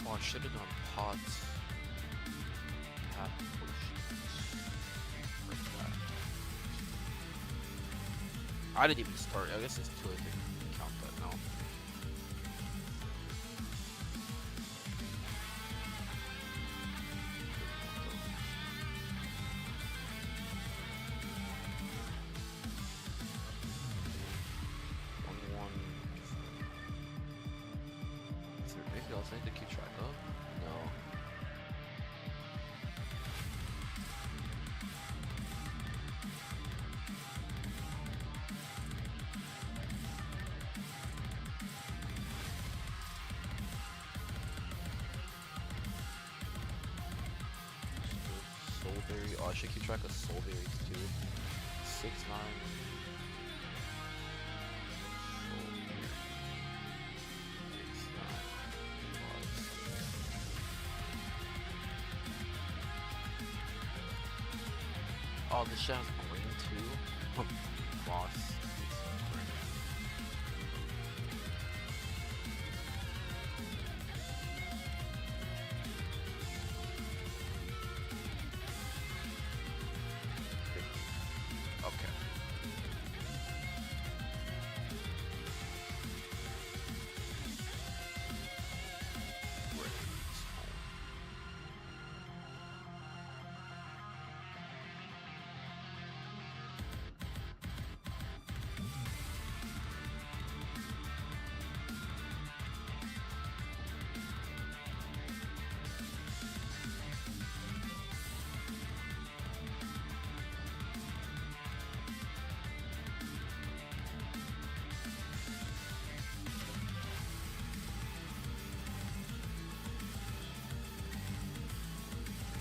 Oh, I should have done pots. Hat potions. Like that. I didn't even start. I guess it's too late to count that now. One. Is there anything else I need to keep track of? No. Soulberry. Oh, I should keep track of soulberries too. 6, 9. Soulberry. 6, 9. Oh, this shit has green too. Boss. Okay. Great.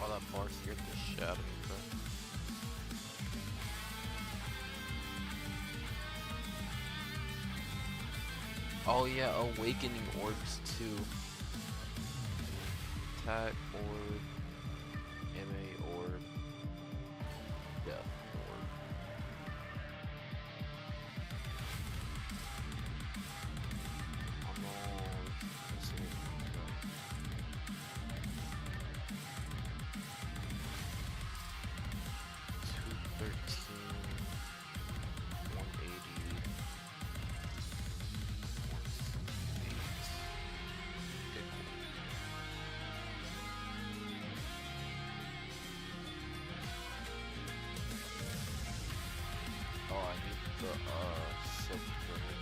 Oh, that bar scared the shit out of me, bro. Oh yeah, awakening orbs too. Attack orb, MA orb, death orb. I'm on. Let's see. 213, 180, 168. Okay, cool. Oh, I need the silk grenade.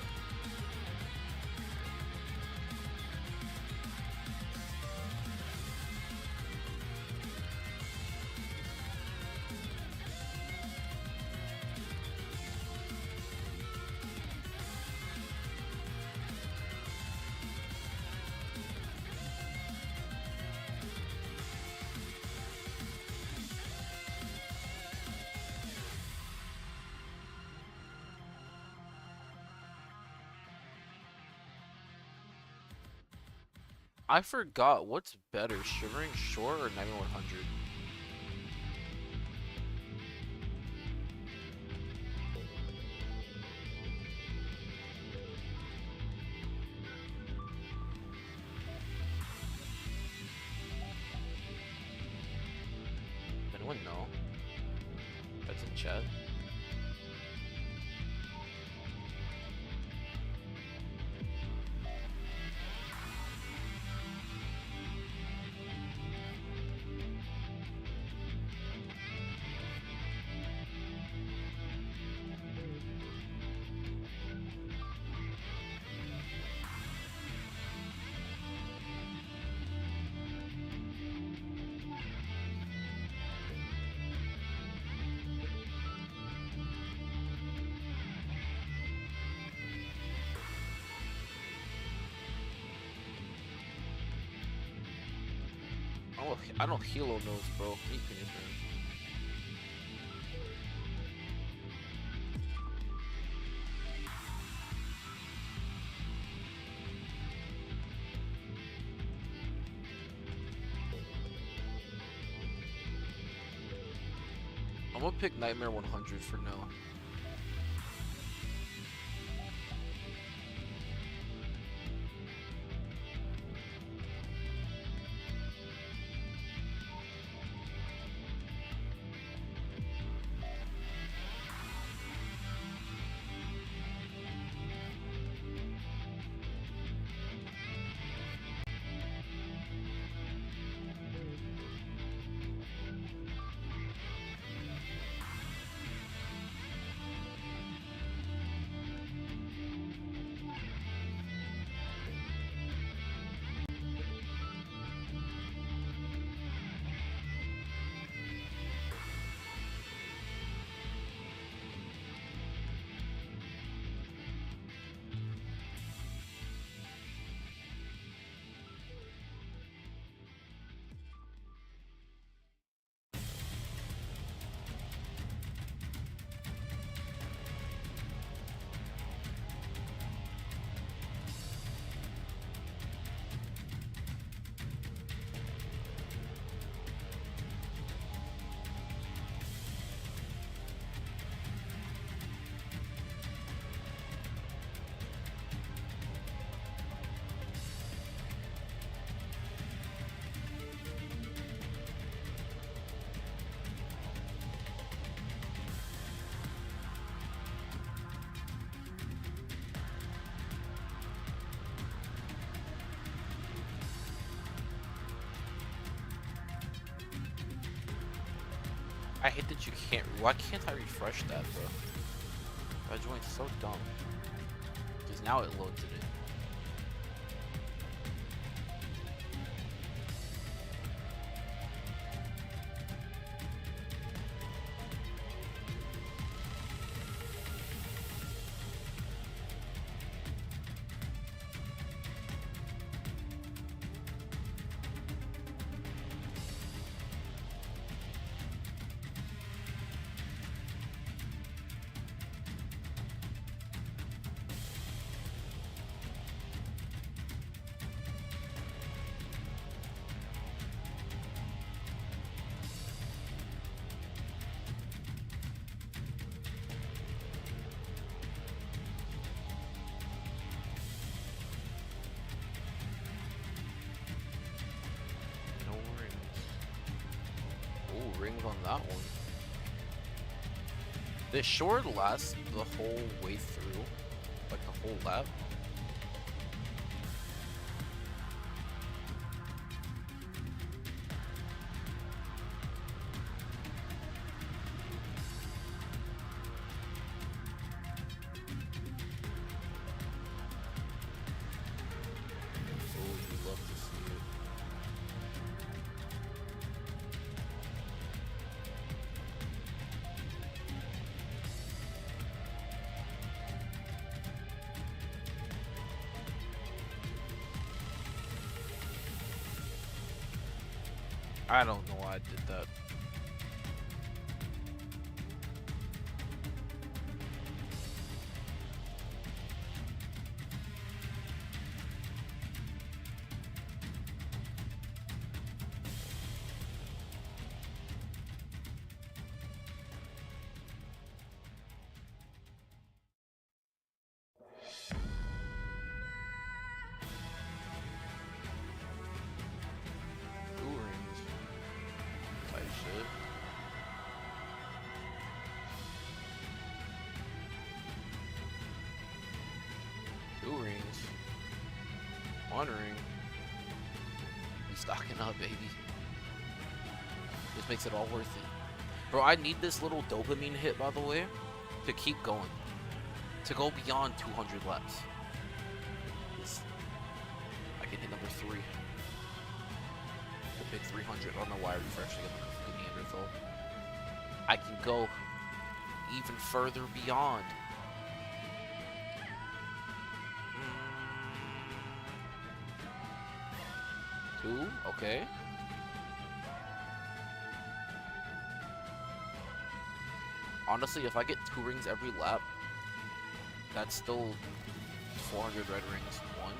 I forgot what's better, Shivering Shore or 9100? Anyone know? That's in chat. Oh, I don't Hilo knows, bro. Me neither. I'm gonna pick Nightmare 100 for now. I hate that you can't. Why can't I refresh that, bro? That joint's so dumb. Because now it loads it in. No rings. Ooh, rings on that one. This sure lasts the whole way through. Like the whole lap. Oh, you love to see it. I don't know why I did that. Two rings. Type shit. Two rings. One ring. We stocking up, baby. This makes it all worth it. Bro, I need this little dopamine hit, by the way, to keep going. To go beyond 200 laps. I can hit number 3. The big 300. I don't know why I refreshed again the Neanderthal. I can go even further beyond. Two, okay. Honestly, if I get 2 rings every lap, that's still 400 red rings. 1.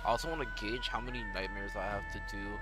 I also want to gauge how many nightmares I have to do.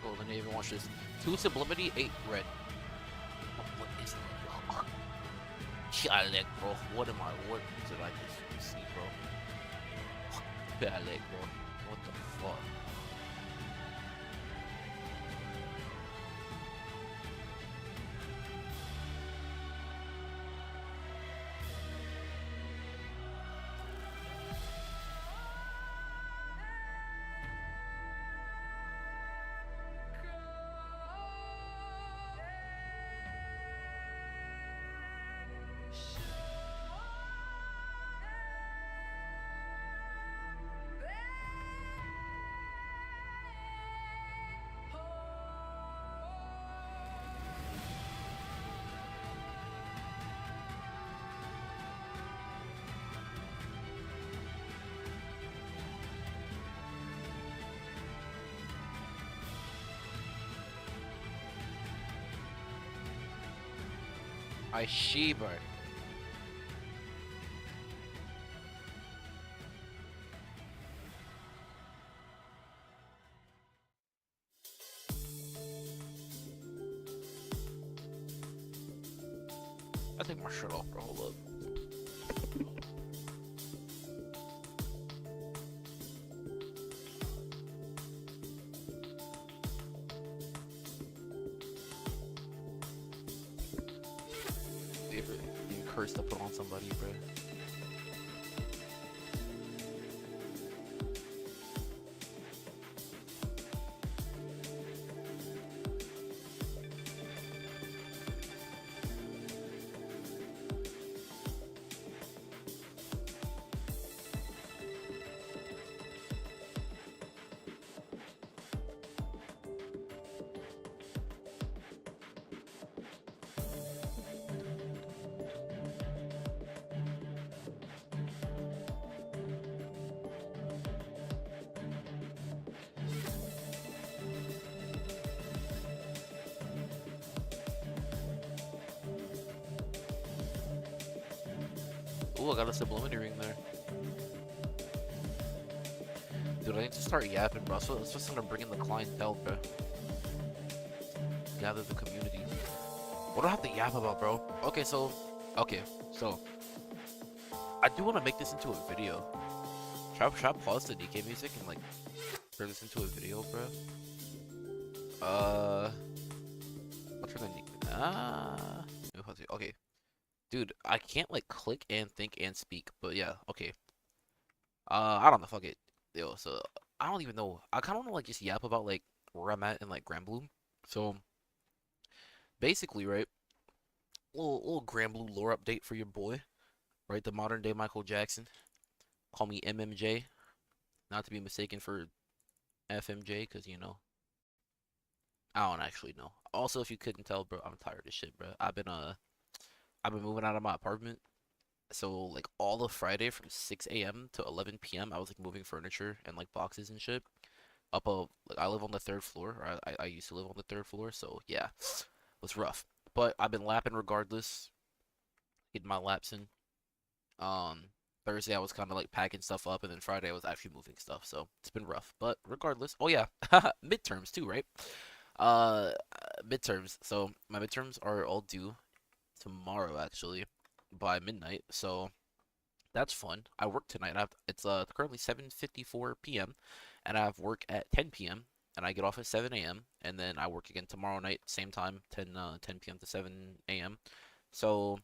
Michael, then you even watch this. 2 sublimity, 8 red. What is that? Alec, bro. What did I just see, bro? Alec, bro. What the fuck? I Shiba. I take my shirt off, bro. Hold up. Favorite curse to put on somebody, bro. Ooh, I got a sublimity ring there. Dude, I need to start yapping, bro. So it's just gonna bring in the clientele, bro. Gather the community. What do I have to yap about, bro? Okay, so I do want to make this into a video. Should I pause the DK music and like turn this into a video, bro? I'll turn the okay. Dude, I can't like click and think and speak, but yeah, okay. I don't know, fuck it. Yo, so I don't even know. I kind of want to like just yap about like where I'm at in like Granblue. So basically, right, little Granblue lore update for your boy, right? The modern day Michael Jackson. Call me MMJ, not to be mistaken for FMJ, because you know I don't actually know. Also, if you couldn't tell, bro, I'm tired of shit, bro. I've been moving out of my apartment. So like all of Friday from 6 a.m. to 11 p.m. I was like moving furniture and like boxes and shit. Like I live on the 3rd floor, or I used to live on the 3rd floor, so yeah, it was rough. But I've been lapping regardless, getting my laps in. Um, Thursday I was kind of like packing stuff up, and then Friday I was actually moving stuff, so it's been rough. But regardless, oh yeah, midterms too, right? Uh, midterms. So my midterms are all due tomorrow actually by midnight, so that's fun. I work tonight. It's currently 7:54 p.m. and I have work at 10 p.m. and I get off at 7 a.m. and then I work again tomorrow night, same time, 10 p.m. to 7 a.m. So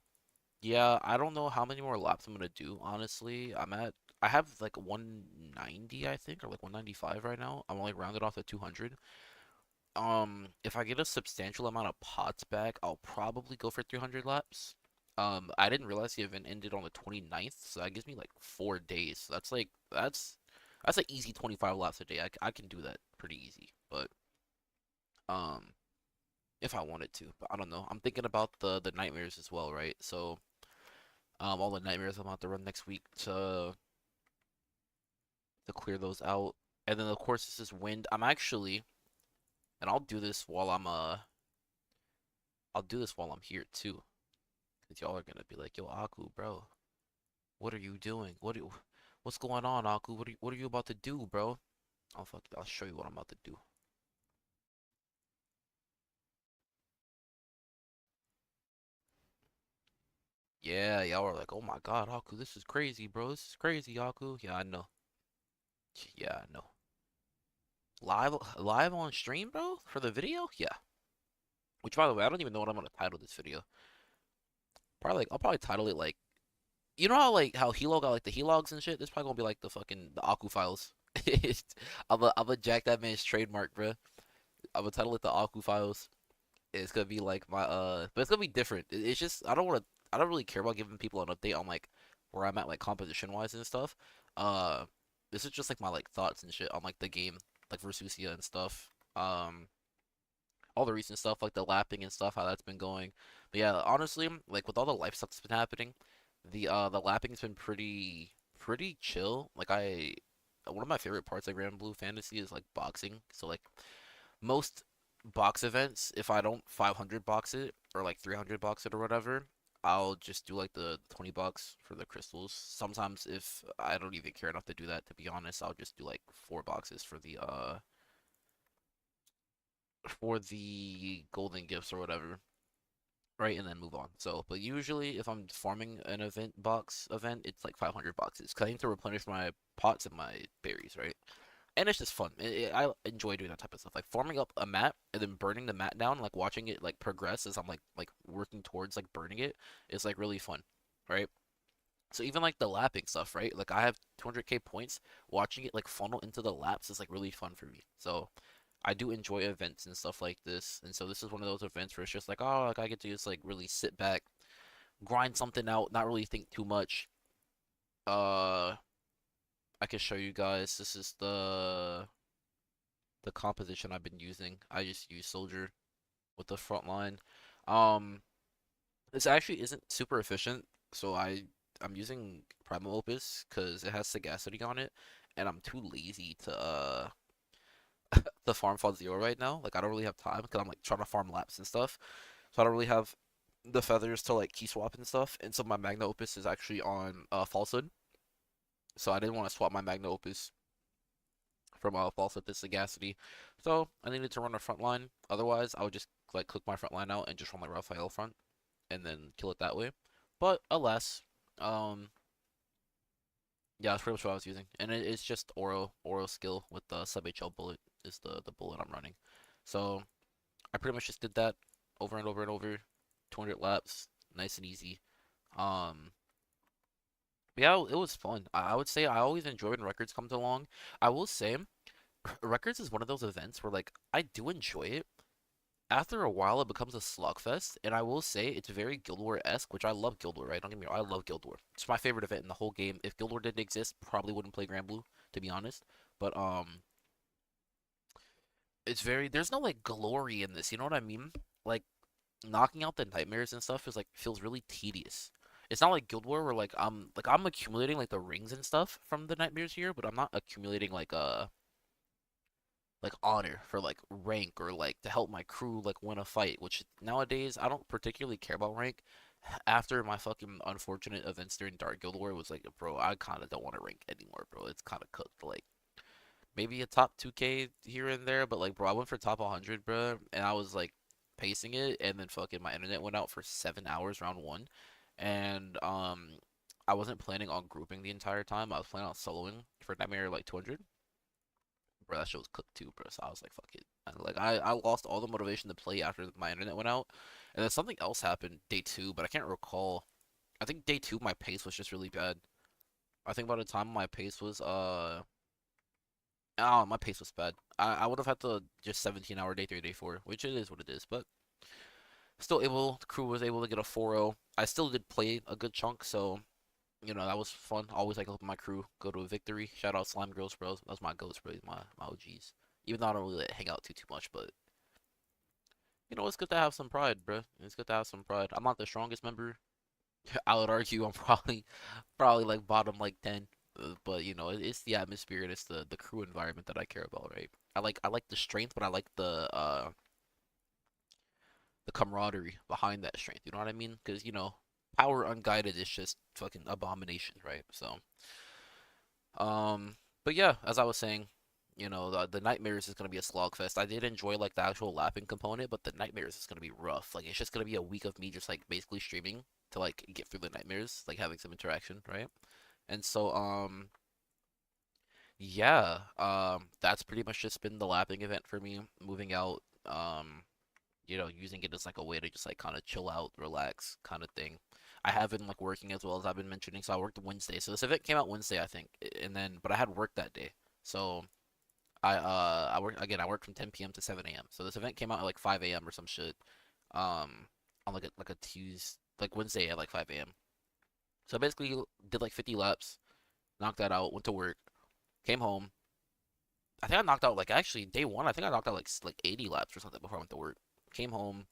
yeah, I don't know how many more laps I'm gonna do, honestly. I have like 190, I think, or like 195 right now. I'm only rounded off at 200. If I get a substantial amount of pots back, I'll probably go for 300 laps. I didn't realize the event ended on the 29th, so that gives me like 4 days. So that's like easy 25 laps a day. I can do that pretty easy, but um, if I wanted to, but I don't know. I'm thinking about the nightmares as well, right? So all the nightmares I'm about to run next week to clear those out, and then of course this is wind. I'm actually, and I'll do this while I'm here too. Cause y'all are gonna be like, yo, Aku, bro, what are you doing? What's going on, Aku? What are you about to do, bro? I'll show you what I'm about to do. Yeah, y'all were like, "Oh my God, Haku, this is crazy, bro. This is crazy, Haku." Yeah, I know. Yeah, I know. Live on stream, bro, for the video. Yeah. Which, by the way, I don't even know what I'm gonna title this video. Probably like I'll probably title it like you know how like how Hilo got like the Helogs and shit. This probably gonna be like the fucking the Aku files. I'm a jack that man's trademark, bro. I'm gonna title it the Aku files. It's gonna be like my but it's gonna be different. It's just I don't really care about giving people an update on like where I'm at like composition wise and stuff. Uh, this is just like my like thoughts and shit on like the game, like Versusia and stuff. All the recent stuff like the lapping and stuff, how that's been going. But yeah, honestly, like with all the life stuff that's been happening, the lapping's been pretty chill. Like I one of my favorite parts of Grand Blue Fantasy is like boxing. So like most box events, if I don't 500 box it or like 300 box it or whatever, I'll just do like the 20 bucks for the crystals. Sometimes if I don't even care enough to do that, to be honest, I'll just do like 4 boxes for the golden gifts or whatever, right? And then move on. So, but usually if I'm farming an event box event, it's like 500 boxes because I need to replenish my pots and my berries, right? And it's just fun. I enjoy doing that type of stuff, like farming up a mat and then burning the mat down, like watching it like progress as I'm like working towards like burning it is like really fun, right? So even like the lapping stuff, right? Like I have 200k points. Watching it like funnel into the laps is like really fun for me. So I do enjoy events and stuff like this, and so this is one of those events where it's just like, oh, like I get to just like really sit back, grind something out, not really think too much. Uh, I can show you guys. This is the composition I've been using. I just use Soldier with the front line. Um, this actually isn't super efficient, so I'm using Primal Opus because it has Sagacity on it, and I'm too lazy to farm Fall Zero right now. Like I don't really have time because I'm like trying to farm laps and stuff, so I don't really have the feathers to like key swap and stuff. And so my Magna Opus is actually on Falsehood, so I didn't want to swap my Magna Opus from Falsehood to Sagacity. So I needed to run a front line. Otherwise, I would just like click my front line out and just run like Raphael front and then kill it that way. But alas, um, yeah, that's pretty much what I was using, and it's just Oro skill with the sub HL bullet is the bullet I'm running. So I pretty much just did that over and over and over, 200 laps, nice and easy. Um, yeah, it was fun. I would say I always enjoy when records comes along. I will say, records is one of those events where like I do enjoy it. After a while, it becomes a slugfest, and I will say it's very Guild War-esque, which I love Guild War, right? Don't get me wrong, I love Guild War. It's my favorite event in the whole game. If Guild War didn't exist, probably wouldn't play Grand Blue, to be honest. But it's very there's no like glory in this, you know what I mean? Like knocking out the nightmares and stuff is like feels really tedious. It's not like Guild War where I'm accumulating like the rings and stuff from the nightmares here, but I'm not accumulating like honor for like rank or like to help my crew like win a fight, which nowadays I don't particularly care about rank. After my fucking unfortunate events during Dark Guild War, it was like, bro, I kind of don't want to rank anymore, bro. It's kind of cooked. Like maybe a top 2K here and there, but like, bro, I went for top 100, bro, and I was like pacing it, and then fucking my internet went out for 7 hours round one, and I wasn't planning on grouping the entire time. I was planning on soloing for Nightmare like 200. Bro, that shit was cooked too, bro. So I was like, fuck it. And, like I lost all the motivation to play after my internet went out, and then something else happened day two, but I can't recall. I think day two my pace was just really bad. I think by the time my pace was oh, my pace was bad. I would have had to just 17-hour day three, day four, which it is what it is, but still able. The crew was able to get a 4-0. I still did play a good chunk, so you know that was fun. Always like helping my crew go to a victory. Shout out Slime Girls Bros. That was my ghost bros, my OGs. Even though I don't really like, hang out too much, but you know it's good to have some pride, bro. It's good to have some pride. I'm not the strongest member. I would argue I'm probably like bottom like 10. But you know, it's the atmosphere and it's the crew environment that I care about, right? I like the strength, but I like the camaraderie behind that strength. You know what I mean? Because you know, power unguided is just fucking abomination, right? So, um, but yeah, as I was saying, you know, the nightmares is gonna be a slogfest. I did enjoy like the actual lapping component, but the nightmares is gonna be rough. Like it's just gonna be a week of me just like basically streaming to like get through the nightmares, like having some interaction, right? And so yeah, that's pretty much just been the lapping event for me, moving out, using it as like a way to just like kind of chill out, relax kind of thing. I have been like working as well as I've been mentioning, so I worked Wednesday. So this event came out Wednesday, I think, and then but I had work that day. So I worked from 10 p.m. to 7 a.m. So this event came out at like 5 a.m. or some shit. On like a Tuesday, like Wednesday at like 5 a.m. So I basically did like 50 laps, knocked that out, went to work, came home. I think I knocked out like actually day one. I think I knocked out like 80 laps or something before I went to work. Came home,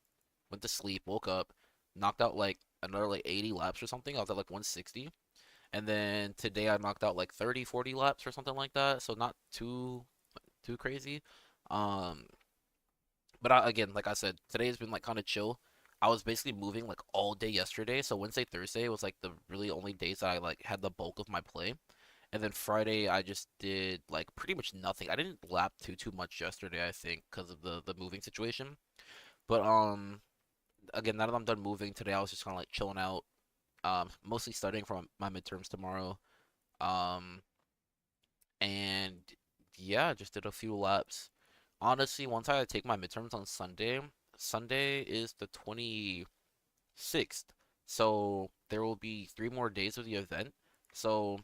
went to sleep, woke up, knocked out like another like 80 laps or something. I was at like 160. And then today I knocked out like 30, 40 laps or something like that. So not too crazy. Um, but again, like I said, today's been like kind of chill. I was basically moving like all day yesterday, so Wednesday, Thursday was like the really only days that I like had the bulk of my play. And then Friday I just did like pretty much nothing. I didn't lap too much yesterday, I think, because of the moving situation. But again, now that I'm done moving today, I was just kind of like chilling out. Mostly studying for my midterms tomorrow. Um, and yeah, just did a few laps. Honestly, once I take my midterms on Sunday, Sunday is the 26th. So there will be 3 more days of the event. So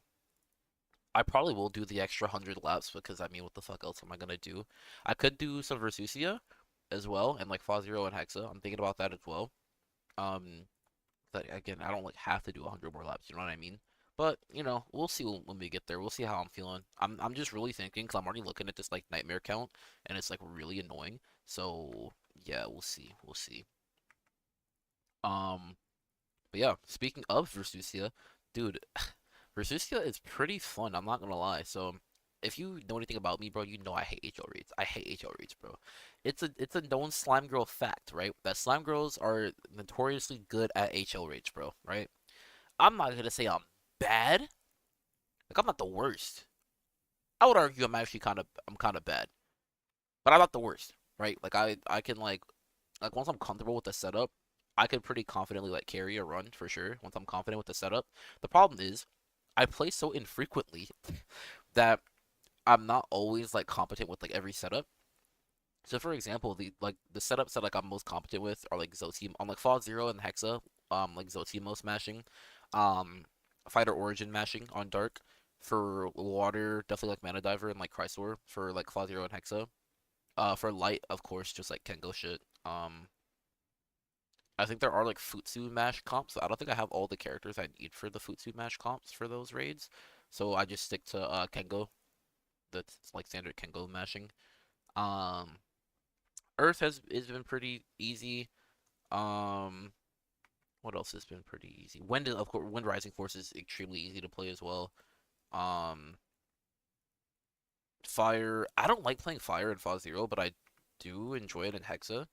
I probably will do the extra 100 laps because I mean, what the fuck else am I gonna do? I could do some Versusia as well and like Fazio and Hexa. I'm thinking about that as well. Um, but again, I don't like have to do 100 more laps. You know what I mean? But we'll see when we get there. We'll see how I'm feeling. I'm just really thinking because I'm already looking at this like nightmare count and it's like really annoying. So yeah, we'll see. We'll see. Um, but yeah, speaking of Versusia, dude, Versusia is pretty fun. I'm not gonna lie. So if you know anything about me, bro, you know I hate HL raids. I hate HL raids, bro. It's a known slime girl fact, right? That slime girls are notoriously good at HL raids, bro. Right? I'm not gonna say I'm bad. Like I'm not the worst. I would argue I'm kind of bad, but I'm not the worst, right? Like I can like once I'm comfortable with the setup, I can pretty confidently like carry a run for sure. Once I'm confident with the setup, the problem is I play so infrequently that I'm not always like competent with like every setup. So for example, the setups that like I'm most competent with are like Zotimo on like Fall Zero and Hexa, like Zotimo smashing, um, Fighter Origin mashing on Dark. For water, definitely like Mana Diver and like Chrysor for like Fall Zero and Hexa. For light, of course, just like Kengo shit. I think there are like Futsu mash comps. So I don't think I have all the characters I need for the Futsu mash comps for those raids. So I just stick to Kengo, that's like standard Kengo mashing. Um, Earth has been pretty easy. Um, what else has been pretty easy? Of course, Wind Rising Force is extremely easy to play as well. Um, Fire, I don't like playing Fire in Fall Zero, but I do enjoy it in Hexa.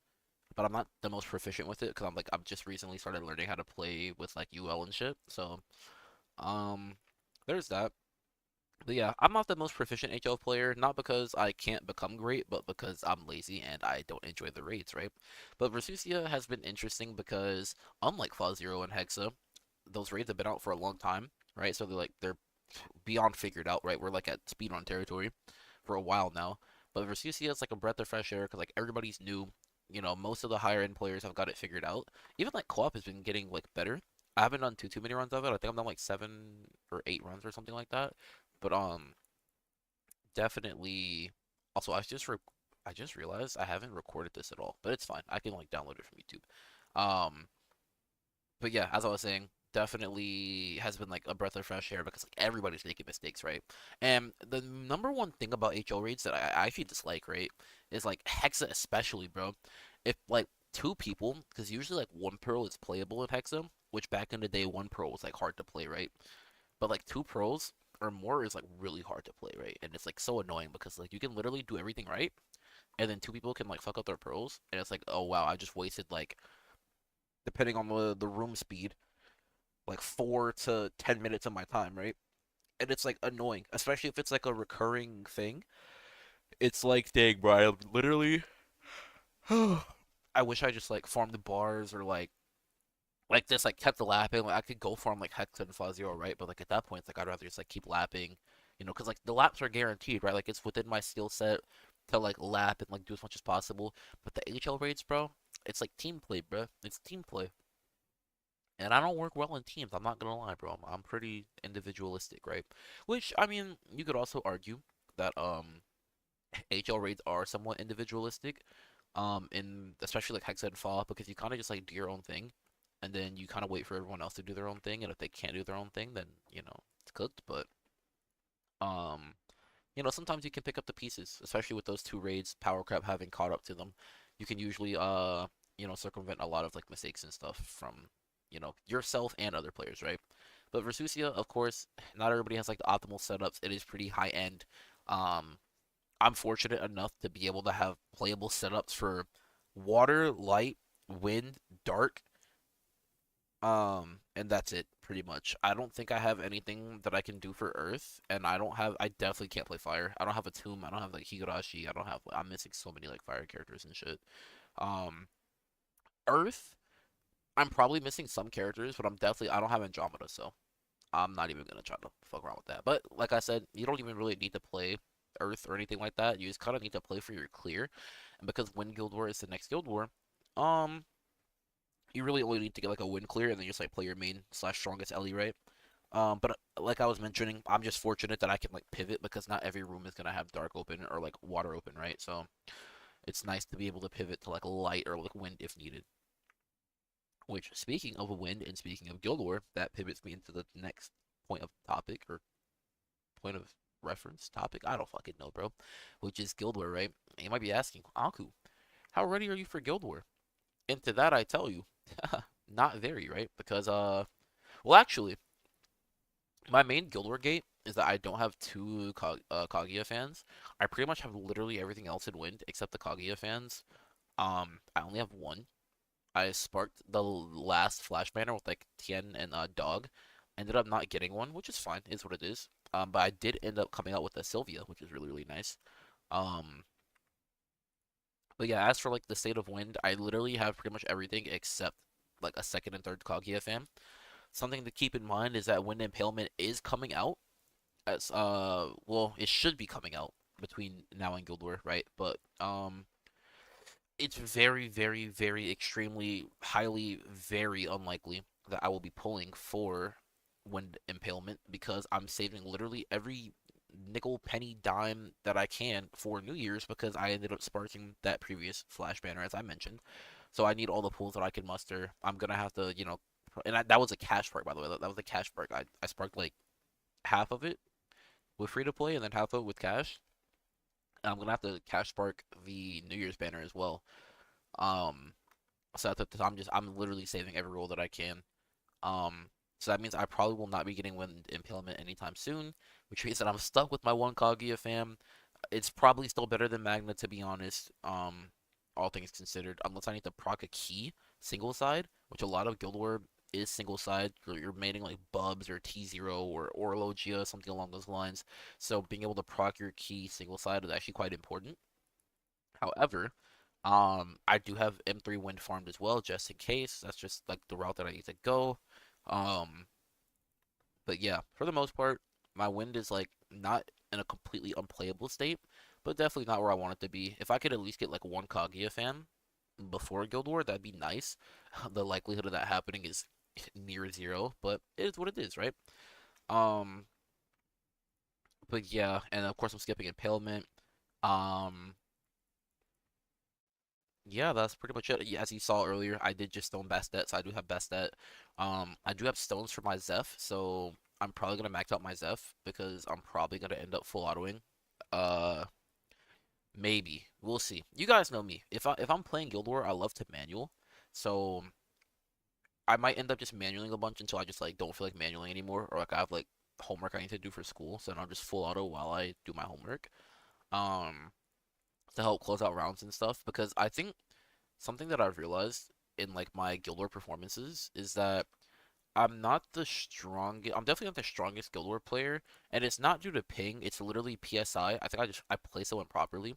But I'm not the most proficient with it because I've just recently started learning how to play with like UL and shit. So um, there's that. But yeah, I'm not the most proficient HL player, not because I can't become great, but because I'm lazy and I don't enjoy the raids, right? But Versusia has been interesting because unlike Fall Zero and Hexa, those raids have been out for a long time, right? So they're beyond figured out, right? We're like at speedrun territory for a while now. But Versusia is like a breath of fresh air because like everybody's new. Most of the higher end players have got it figured out. Even like co-op has been getting like better. I haven't done too many runs of it. I think I've done like 7 or 8 runs or something like that. But definitely. Also, I just realized I haven't recorded this at all, but it's fine. I can like download it from YouTube. But yeah, as I was saying, definitely has been like a breath of fresh air because like everybody's making mistakes, right? And the number one thing about HO raids that I actually dislike, right, is like Hexa especially, bro. If like two people, because usually like one pro is playable in Hexa, which back in the day one pro was like hard to play, right? But like two pros or more is like really hard to play, right? And it's like so annoying because like you can literally do everything right, and then two people can like fuck up their pros, and it's like, oh wow, I just wasted like depending on the room speed, like 4 to 10 minutes of my time, right? And it's like annoying, especially if it's like a recurring thing. It's like, dang, bro, I literally, I wish I just like farmed the bars or like like this like kept lapping. Like I could go for him like Hex and Flaw Zero, right? But like at that point, it's like I'd rather just like keep lapping, because like the laps are guaranteed, right? Like it's within my skill set to like lap and like do as much as possible. But the HL raids, bro, it's like team play, bro. It's team play, and I don't work well in teams. I'm not gonna lie, bro. I'm pretty individualistic, right? Which I mean, you could also argue that HL raids are somewhat individualistic, in especially like Hex and Fall because you kind of just like do your own thing, and then you kind of wait for everyone else to do their own thing, and if they can't do their own thing, then it's cooked. But um, sometimes you can pick up the pieces, especially with those two raids, Power Crab having caught up to them. You can usually circumvent a lot of like mistakes and stuff from yourself and other players, right? But Versusia, of course, not everybody has like the optimal setups. It is pretty high end. Um, I'm fortunate enough to be able to have playable setups for water, light, wind, dark, and that's it pretty much. I don't think I have anything that I can do for Earth, and I definitely can't play Fire. I don't have a Tomb, I don't have like Higurashi, I'm missing so many like Fire characters and shit. Um, Earth, I'm probably missing some characters, but I don't have Andromeda, so I'm not even gonna try to fuck around with that. But like I said, you don't even really need to play Earth or anything like that. You just kind of need to play for your clear, and because when Guild War is the next Guild War, um, you really only need to get like a win clear, and then just like play your main slash strongest Ellie, right? But like I was mentioning, I'm just fortunate that I can like pivot because not every room is gonna have dark open or like water open, right? So it's nice to be able to pivot to like light or like wind if needed. Which, speaking of wind and speaking of Guild War, that pivots me into the next point of topic or point of reference topic. I don't fucking know, bro. Which is Guild War, right? And you might be asking, Aku, how ready are you for Guild War? And to that, I tell you, not very, right? Because well, actually, my main Guild War gate is that I don't have two Kaguya fans. I pretty much have literally everything else in Wind except the Kaguya fans. I only have one. I sparked the last Flash banner with like Tien and Dog. Ended up not getting one, which is fine. Is what it is. But I did end up coming out with a Sylvia, which is really really nice. Um, but yeah, as for like the State of Wind, I literally have pretty much everything except like a second and third Kaguya fan. Something to keep in mind is that Wind Impalement is coming out as well, it should be coming out between now and Guild War, right? But it's very, very, very extremely highly very unlikely that I will be pulling for Wind Impalement because I'm saving literally every nickel, penny, dime that I can for New Year's because I ended up sparking that previous Flash banner as I mentioned. So I need all the pulls that I can muster. I'm gonna have to, and that was a cash spark by the way. That was a cash spark. I sparked like half of it with free to play and then half of it with cash. I'm gonna have to cash spark the New Year's banner as well. Um, so I'm literally saving every roll that I can. Um, so that means I probably will not be getting Wind Impalement anytime soon, which means that I'm stuck with my one Kaguya fam. It's probably still better than Magna to be honest. All things considered, unless I need to proc a key single side, which a lot of Guild War is single side. You're maining like Bubs or T0 or Orologia, something along those lines. So being able to proc your key single side is actually quite important. However, I do have M3 Wind farmed as well, just in case. That's just like the route that I need to go. Um, but yeah, for the most part, my Wind is like not in a completely unplayable state, but definitely not where I want it to be. If I could at least get like one Kaguya fan before Guild War, that'd be nice. The likelihood of that happening is near zero, but it is what it is, right? Um, but yeah, and of course I'm skipping Impalement. Um, Yeah, that's pretty much it. Yeah, as you saw earlier, I did just stone Bastet, so I do have Bastet. I do have stones for my Zeph, so I'm probably gonna max out my Zeph because I'm probably gonna end up full autoing. Uh, maybe we'll see. You guys know me. If I'm playing Guild War, I love to manual, so I might end up just manualing a bunch until I just like don't feel like manualing anymore, or like I have like homework I need to do for school, so then I'll just full auto while I do my homework. Um, to help close out rounds and stuff because I think something that I've realized in like my Guild War performances is that I'm not the strongest. I'm definitely not the strongest Guild War player, and it's not due to ping. It's literally PSI. I think I play someone properly,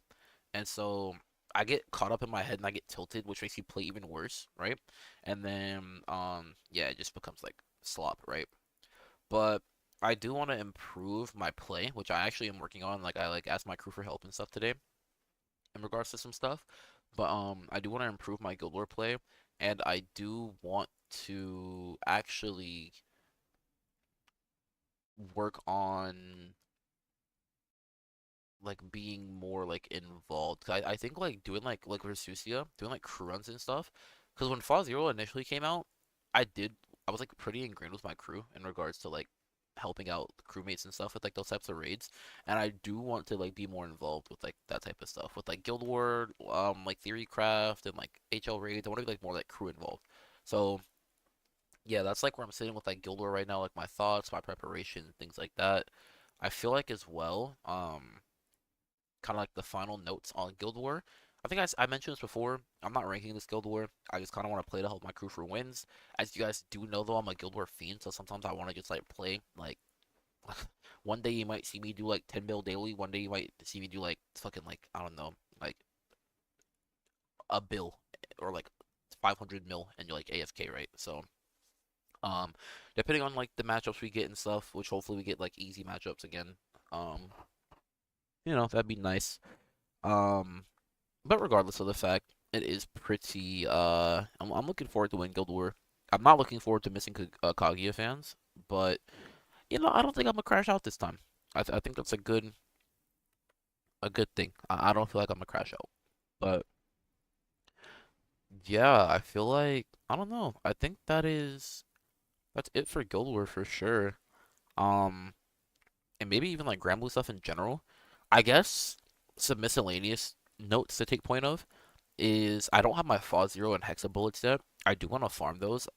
and so I get caught up in my head and I get tilted, which makes you play even worse, right? And then yeah, it just becomes like slop, right? But I do want to improve my play, which I actually am working on. Like I like asked my crew for help and stuff today in regards to some stuff. But I do want to improve my Guild War play, and I do want to actually work on like being more like involved. 'Cause I think like doing like Rasusia, doing like crew runs and stuff. Because when Fall Zero initially came out, I did I was like pretty ingrained with my crew in regards to like helping out crewmates and stuff with like those types of raids. And I do want to like be more involved with like that type of stuff with like Guild War, like Theorycraft and like HL raids. I want to be like more like crew involved. So yeah, that's like where I'm sitting with like Guild War right now, like my thoughts, my preparation, things like that. I feel like as well, kind of like the final notes on Guild War. I think I mentioned this before. I'm not ranking this Guild War. I just kind of want to play to help my crew for wins. As you guys do know, though, I'm a Guild War fiend, so sometimes I want to just like play. Like one day you might see me do like 10 mil daily. One day you might see me do like fucking like I don't know, like a bill or like 500 mil and you're like AFK, right? So um, depending on like the matchups we get and stuff, which hopefully we get like easy matchups again. Um, that'd be nice. Um, But regardless of the fact, it is pretty. I'm looking forward to win Guild War. I'm not looking forward to missing Kaguya fans, but I don't think I'm gonna crash out this time. I think that's a good thing. I don't feel like I'm gonna crash out, but yeah, I feel like I don't know. I think that's it for Guild War for sure. Um, and maybe even like Granblue stuff in general. I guess some miscellaneous notes to take point of is I don't have my Fall Zero and Hexa bullets yet. I do want to farm those.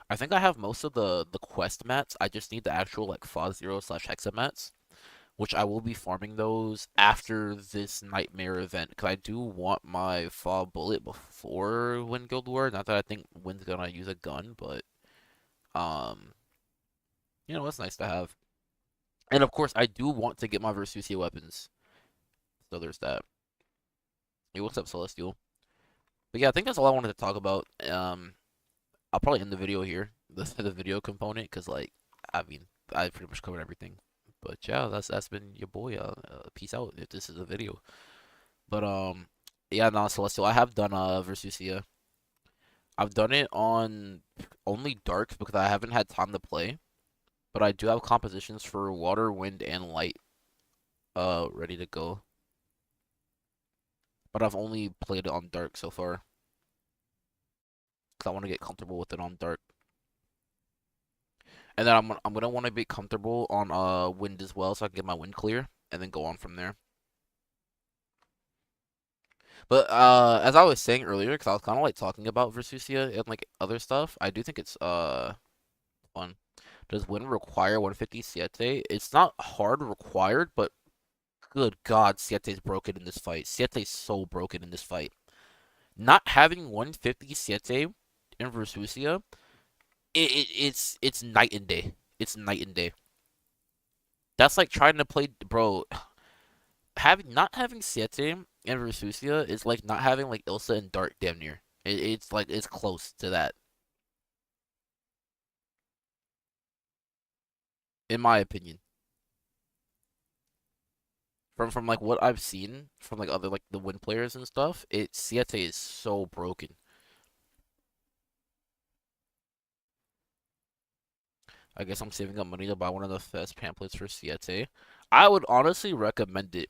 I think I have most of the quest mats. I just need the actual like Fall Zero slash Hexa mats, which I will be farming those after this Nightmare event because I do want my Fall bullet before Win Guild War. Not that I think Win's gonna use a gun, but um, it's nice to have. And of course, I do want to get my Versusia weapons. So there's that. Hey, what's up, Celestial? But yeah, I think that's all I wanted to talk about. I'll probably end the video here, the video component, because like, I mean, I pretty much covered everything. But yeah, that's been your boy. Peace out if this is a video. But yeah, no, Celestial. I have done Versusia. I've done it on only darks because I haven't had time to play. But I do have compositions for water, wind, and light ready to go. But I've only played it on dark so far because I want to get comfortable with it on dark. And then I'm gonna want to be comfortable on wind as well, so I can get my wind clear, and then go on from there. But as I was saying earlier, because I was kind of like talking about Versusia and like other stuff, I do think it's fun. Does wind require 150 Siete? It's not hard required, but good God, Siete's broken in this fight. Siete's so broken in this fight. Not having 150 Siete in Versusia, it's night and day. It's night and day. That's like trying to play, bro. Not having Siete and Versusia is like not having like Ilsa and Dart damn near. It's like it's close to that, in my opinion. From like what I've seen from like other like the win players and stuff, Siete is so broken. I guess I'm saving up money to buy one of the best pamphlets for Siete. I would honestly recommend it,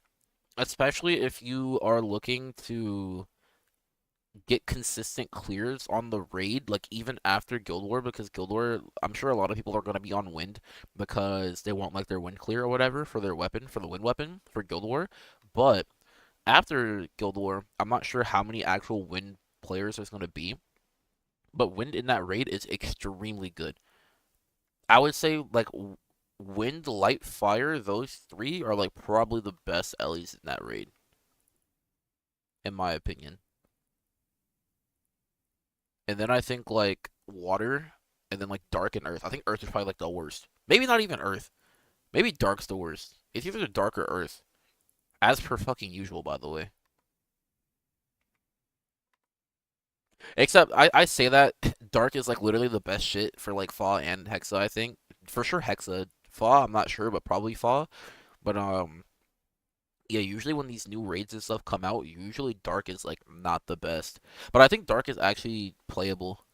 especially if you are looking to get consistent clears on the raid, like even after Guild War, because Guild War, I'm sure a lot of people are going to be on wind because they want like their wind clear or whatever for their weapon, for the wind weapon for Guild War. But after Guild War, I'm not sure how many actual wind players there's going to be, but wind in that raid is extremely good. I would say like wind, light, fire, those three are like probably the best Ellie's in that raid, in my opinion. And then I think like water, and then like dark and earth. I think earth is probably like the worst. Maybe not even earth. Maybe dark's the worst. It's either dark or earth. As per fucking usual, by the way. Except I say that Dark is like literally the best shit for like Fa and Hexa, I think. For sure Hexa. Fa, I'm not sure, but probably Fa. But yeah, usually when these new raids and stuff come out, usually Dark is like not the best. But I think Dark is actually playable.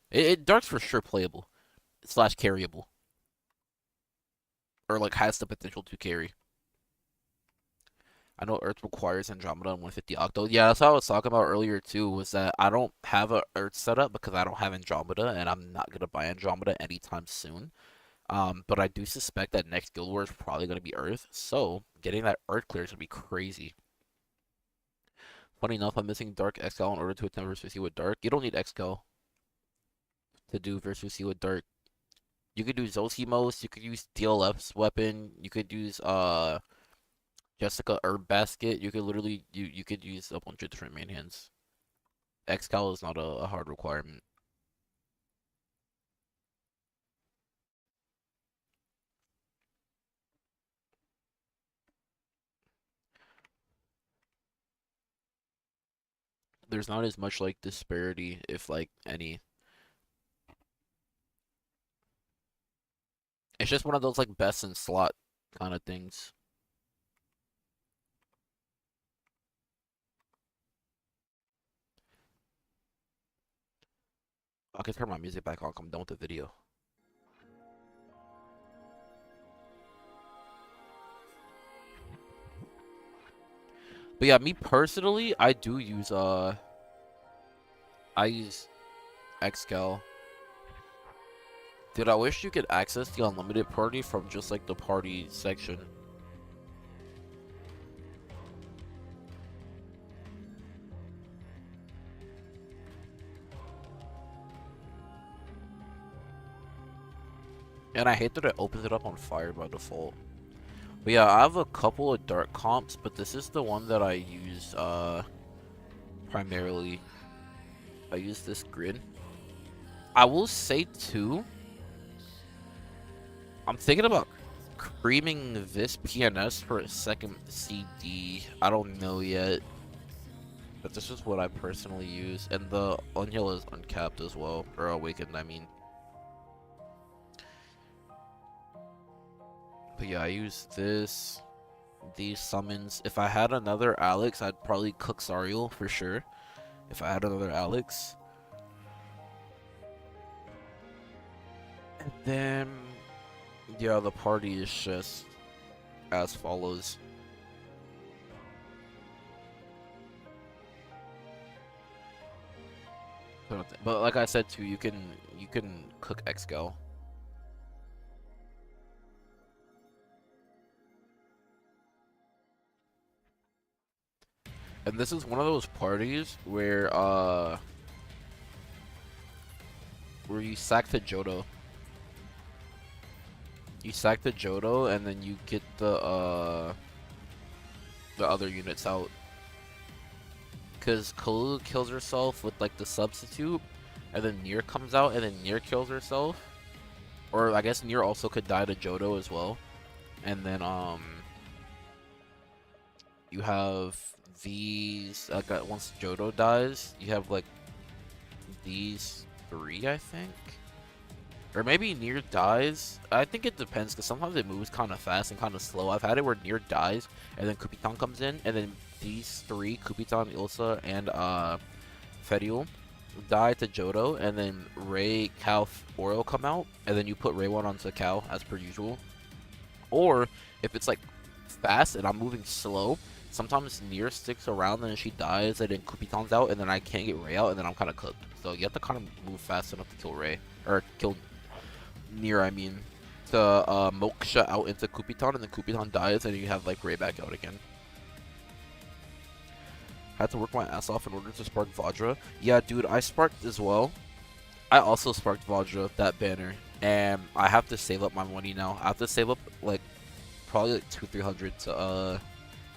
Dark's for sure playable slash carryable, or like has the potential to carry. I know Earth requires Andromeda and 150 Octo. Yeah, that's what I was talking about earlier too, was that I don't have a Earth setup because I don't have Andromeda and I'm not gonna buy Andromeda anytime soon. But I do suspect that next Guild War is probably gonna be Earth, so getting that Earth clear is gonna be crazy. Funny enough, I'm missing Dark Excal in order to attempt versus with Dark. You don't need Excal to do versus with Dark. You could do Zosимos, you could use DLF's weapon, you could use Jessica Herb Basket. You could literally you could use a bunch of different main hands. Excal is not a hard requirement. There's not as much like disparity, if like any. It's just one of those like best in slot kind of things. I can turn my music back on. I'm done with the video. But yeah, me personally, I use Excal. Dude, I wish you could access the unlimited party from just like the party section. And I hate that it opens it up on fire by default. But yeah, I have a couple of dark comps, but this is the one that I use primarily. I use this grid. I will say too, I'm thinking about creaming this PNS for a second CD. I don't know yet, but this is what I personally use, and the Unheal is uncapped as well, or awakened, I mean. But yeah, I use this, these summons. If I had another Alex, I'd probably cook Sariel for sure. If I had another Alex. And then, yeah, the party is just as follows. But like I said too, you can cook Excal. And this is one of those parties where you sack the Johto. You sack the Johto and then you get the other units out. Cause Kalu kills herself with like the substitute, and then Nier comes out and then Nier kills herself. Or I guess Nier also could die to Johto as well. And then you have these once Johto dies, you have like these three, I think. Or maybe Nier dies. I think it depends, because sometimes it moves kind of fast and kind of slow. I've had it where Nier dies, and then Kupitan comes in, and then these three, Kupitan, Ilsa, and Ferial, die to Johto, and then Ray, Cal, Oro come out, and then you put Ray 1 onto Cal, as per usual. Or, if it's like fast and I'm moving slow, sometimes Nier sticks around and then she dies, and then Kupitan's out, and then I can't get Ray out, and then I'm kind of cooked. So you have to kind of move fast enough to kill Ray, or kill Nier, I mean, to Moksha out into Kupitan, and then Kupitan dies, and you have like Ray back out again. Had to work my ass off in order to spark Vajra. Yeah, dude, I sparked as well. I also sparked Vajra, that banner, and I have to save up my money now. I have to save up like probably like 200-300 to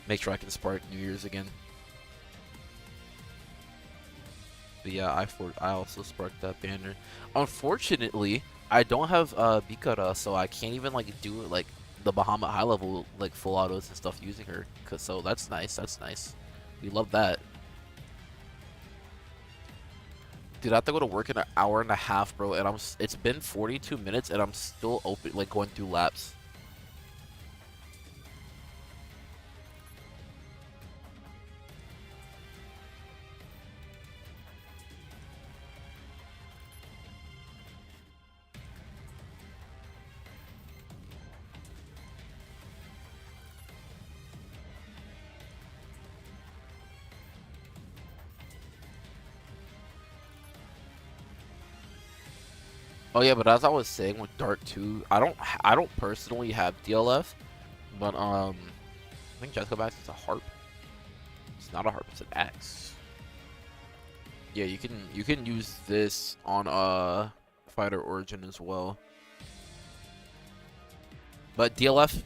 make sure I can spark New Year's again. But yeah, I also sparked that banner. Unfortunately, I don't have Bikara, so I can't even like do like the Bahamut high level like full autos and stuff using her. So that's nice. That's nice. We love that. Dude, I have to go to work in an hour and a half, bro, and it's been 42 minutes and I'm still open, like going through laps. Oh yeah, but as I was saying with Dart 2, I don't personally have DLF, but I think Jessica Bax is a harp. It's not a harp, it's an axe. Yeah, you can use this on Fighter Origin as well. But DLF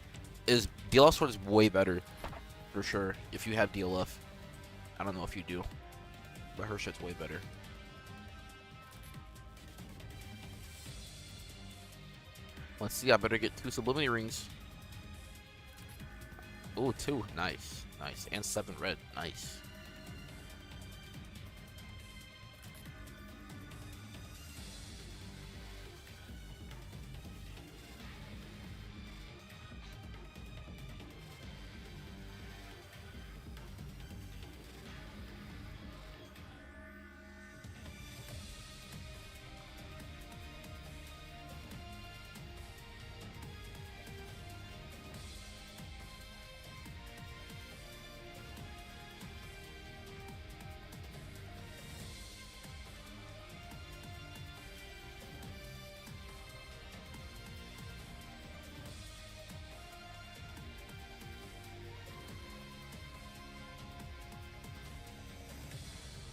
sword is way better for sure. If you have DLF, I don't know if you do, but her shit's way better. Let's see. I better get 2 sublimity rings. Ooh, 2. Nice, nice, and 7 red. Nice.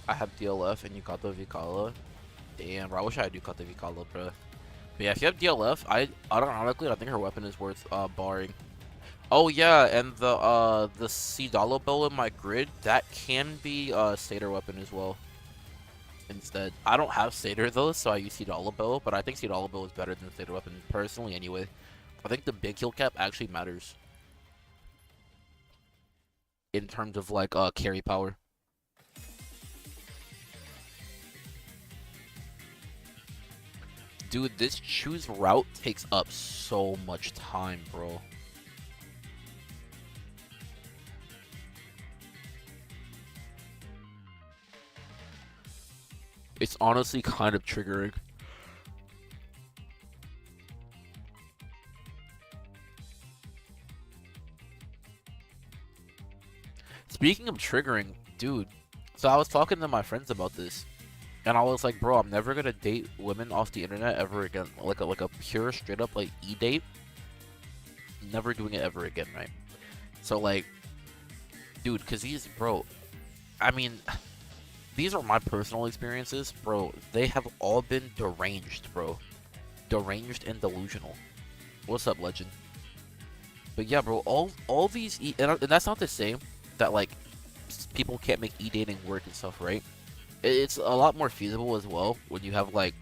I have DLF and you got the Vikala. Damn, bro, I wish I had Yukata Vikala, bro. But yeah, if you have DLF, I think her weapon is worth barring. Oh yeah, and the Sidalo bow in my grid, that can be a Satyr weapon as well. Instead, I don't have Satyr though, so I use Sidalo bow, but I think Sidalo bow is better than Satyr weapon personally anyway. I think the big heal cap actually matters in terms of like carry power. Dude, this choose route takes up so much time, bro. It's honestly kind of triggering. Speaking of triggering, dude, so I was talking to my friends about this, and I was like, bro, I'm never gonna date women off the internet ever again. Like a pure straight up like e-date. Never doing it ever again, right? So like, dude, cause bro, I mean, these are my personal experiences, bro. They have all been deranged, bro. Deranged and delusional. What's up, legend? But yeah, bro, all these and that's not to say that like people can't make e-dating work and stuff, right? It's a lot more feasible as well when you have like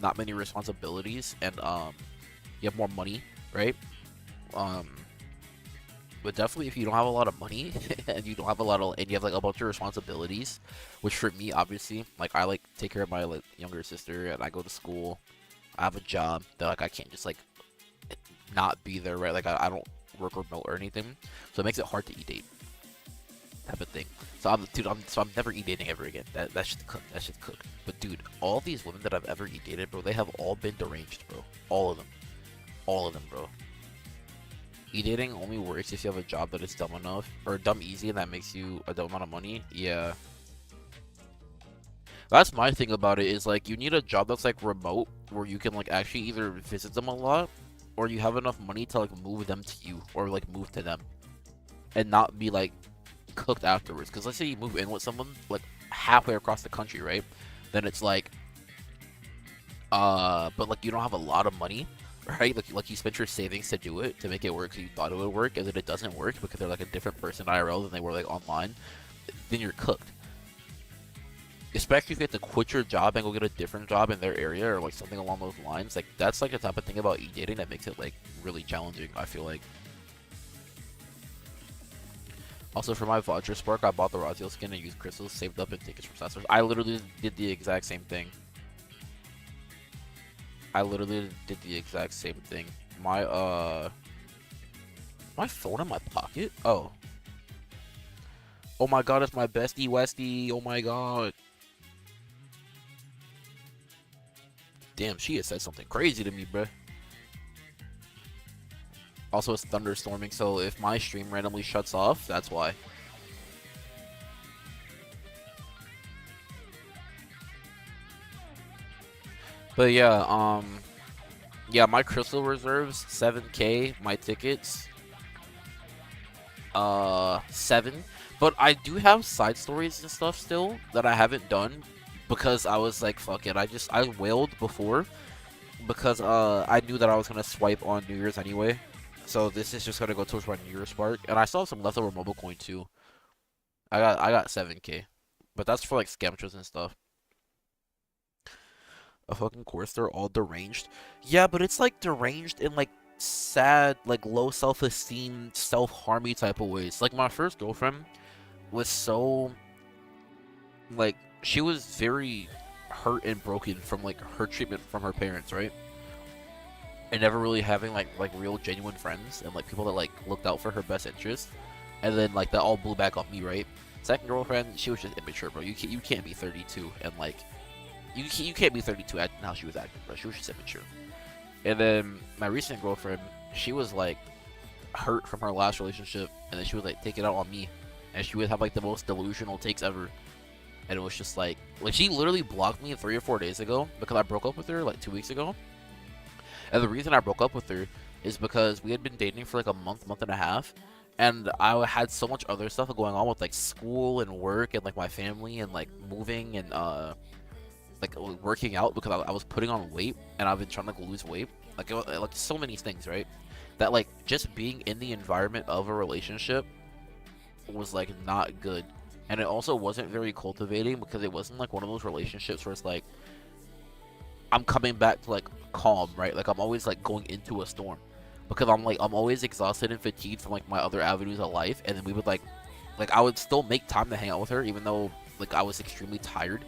not many responsibilities and you have more money, right? Um, but definitely if you don't have a lot of money and you don't have a lot of and you have like a bunch of responsibilities, which for me obviously like I like take care of my like younger sister and I go to school, I have a job that like I can't just like not be there, right? Like I don't work remote or anything, so it makes it hard to e-date type of thing. So I'm never e-dating ever again. That shit's cooked. That shit's cooked. But dude, all these women that I've ever e-dated, bro, they have all been deranged, bro. All of them. All of them, bro. E-dating only works if you have a job that is dumb enough or dumb easy and that makes you a dumb amount of money. Yeah. That's my thing about it is like you need a job that's like remote where you can like actually either visit them a lot or you have enough money to like move them to you or like move to them and not be like cooked afterwards. Because let's say you move in with someone like halfway across the country, right? Then it's like but like you don't have a lot of money, right? Like you spent your savings to do it to make it work, so you thought it would work, and then it doesn't work because they're like a different person IRL than they were like online. Then you're cooked. Especially if you have to quit your job and go get a different job in their area or like something along those lines. Like that's like the type of thing about e-dating that makes it like really challenging, I feel like. Also, for my Vajra Spark, I bought the Raziel skin and used crystals, saved up, and tickets from Sassos. I literally did the exact same thing. I literally did the exact same thing. My phone in my pocket? Oh. Oh my god, it's my bestie Westie. Oh my god. Damn, she has said something crazy to me, bruh. Also, it's thunderstorming, so if my stream randomly shuts off, that's why. But yeah, my crystal reserves, 7k, my tickets, 7. But I do have side stories and stuff still that I haven't done because I was like, fuck it, I wailed before because I knew that I was gonna swipe on New Year's anyway. So this is just gonna go towards my New Year's spark, and I still have some leftover mobile coin too. I got 7k, but that's for like scamters and stuff. A fucking course, they're all deranged. Yeah, but it's like deranged in like sad, like low self-esteem, self-harmy type of ways. Like my first girlfriend was so like she was very hurt and broken from like her treatment from her parents, right? And never really having like real genuine friends and like people that like looked out for her best interest. And then like that all blew back on me, right? Second girlfriend, she was just immature, bro. You can't be 32 and like you can't be 32 acting how she was acting, bro. She was just immature. And then my recent girlfriend, she was like hurt from her last relationship, and then she would like take it out on me, and she would have like the most delusional takes ever. And it was just like she literally blocked me 3 or 4 days ago because I broke up with her like 2 weeks ago. And the reason I broke up with her is because we had been dating for like a month and a half, and I had so much other stuff going on with like school and work and like my family and like moving and like working out because I was putting on weight and I've been trying to like, lose weight, like so many things, right? That like just being in the environment of a relationship was like not good, and it also wasn't very cultivating because it wasn't like one of those relationships where it's like I'm coming back to like calm, right? Like I'm always like going into a storm because I'm always exhausted and fatigued from like my other avenues of life, and then we would like I would still make time to hang out with her even though like I was extremely tired.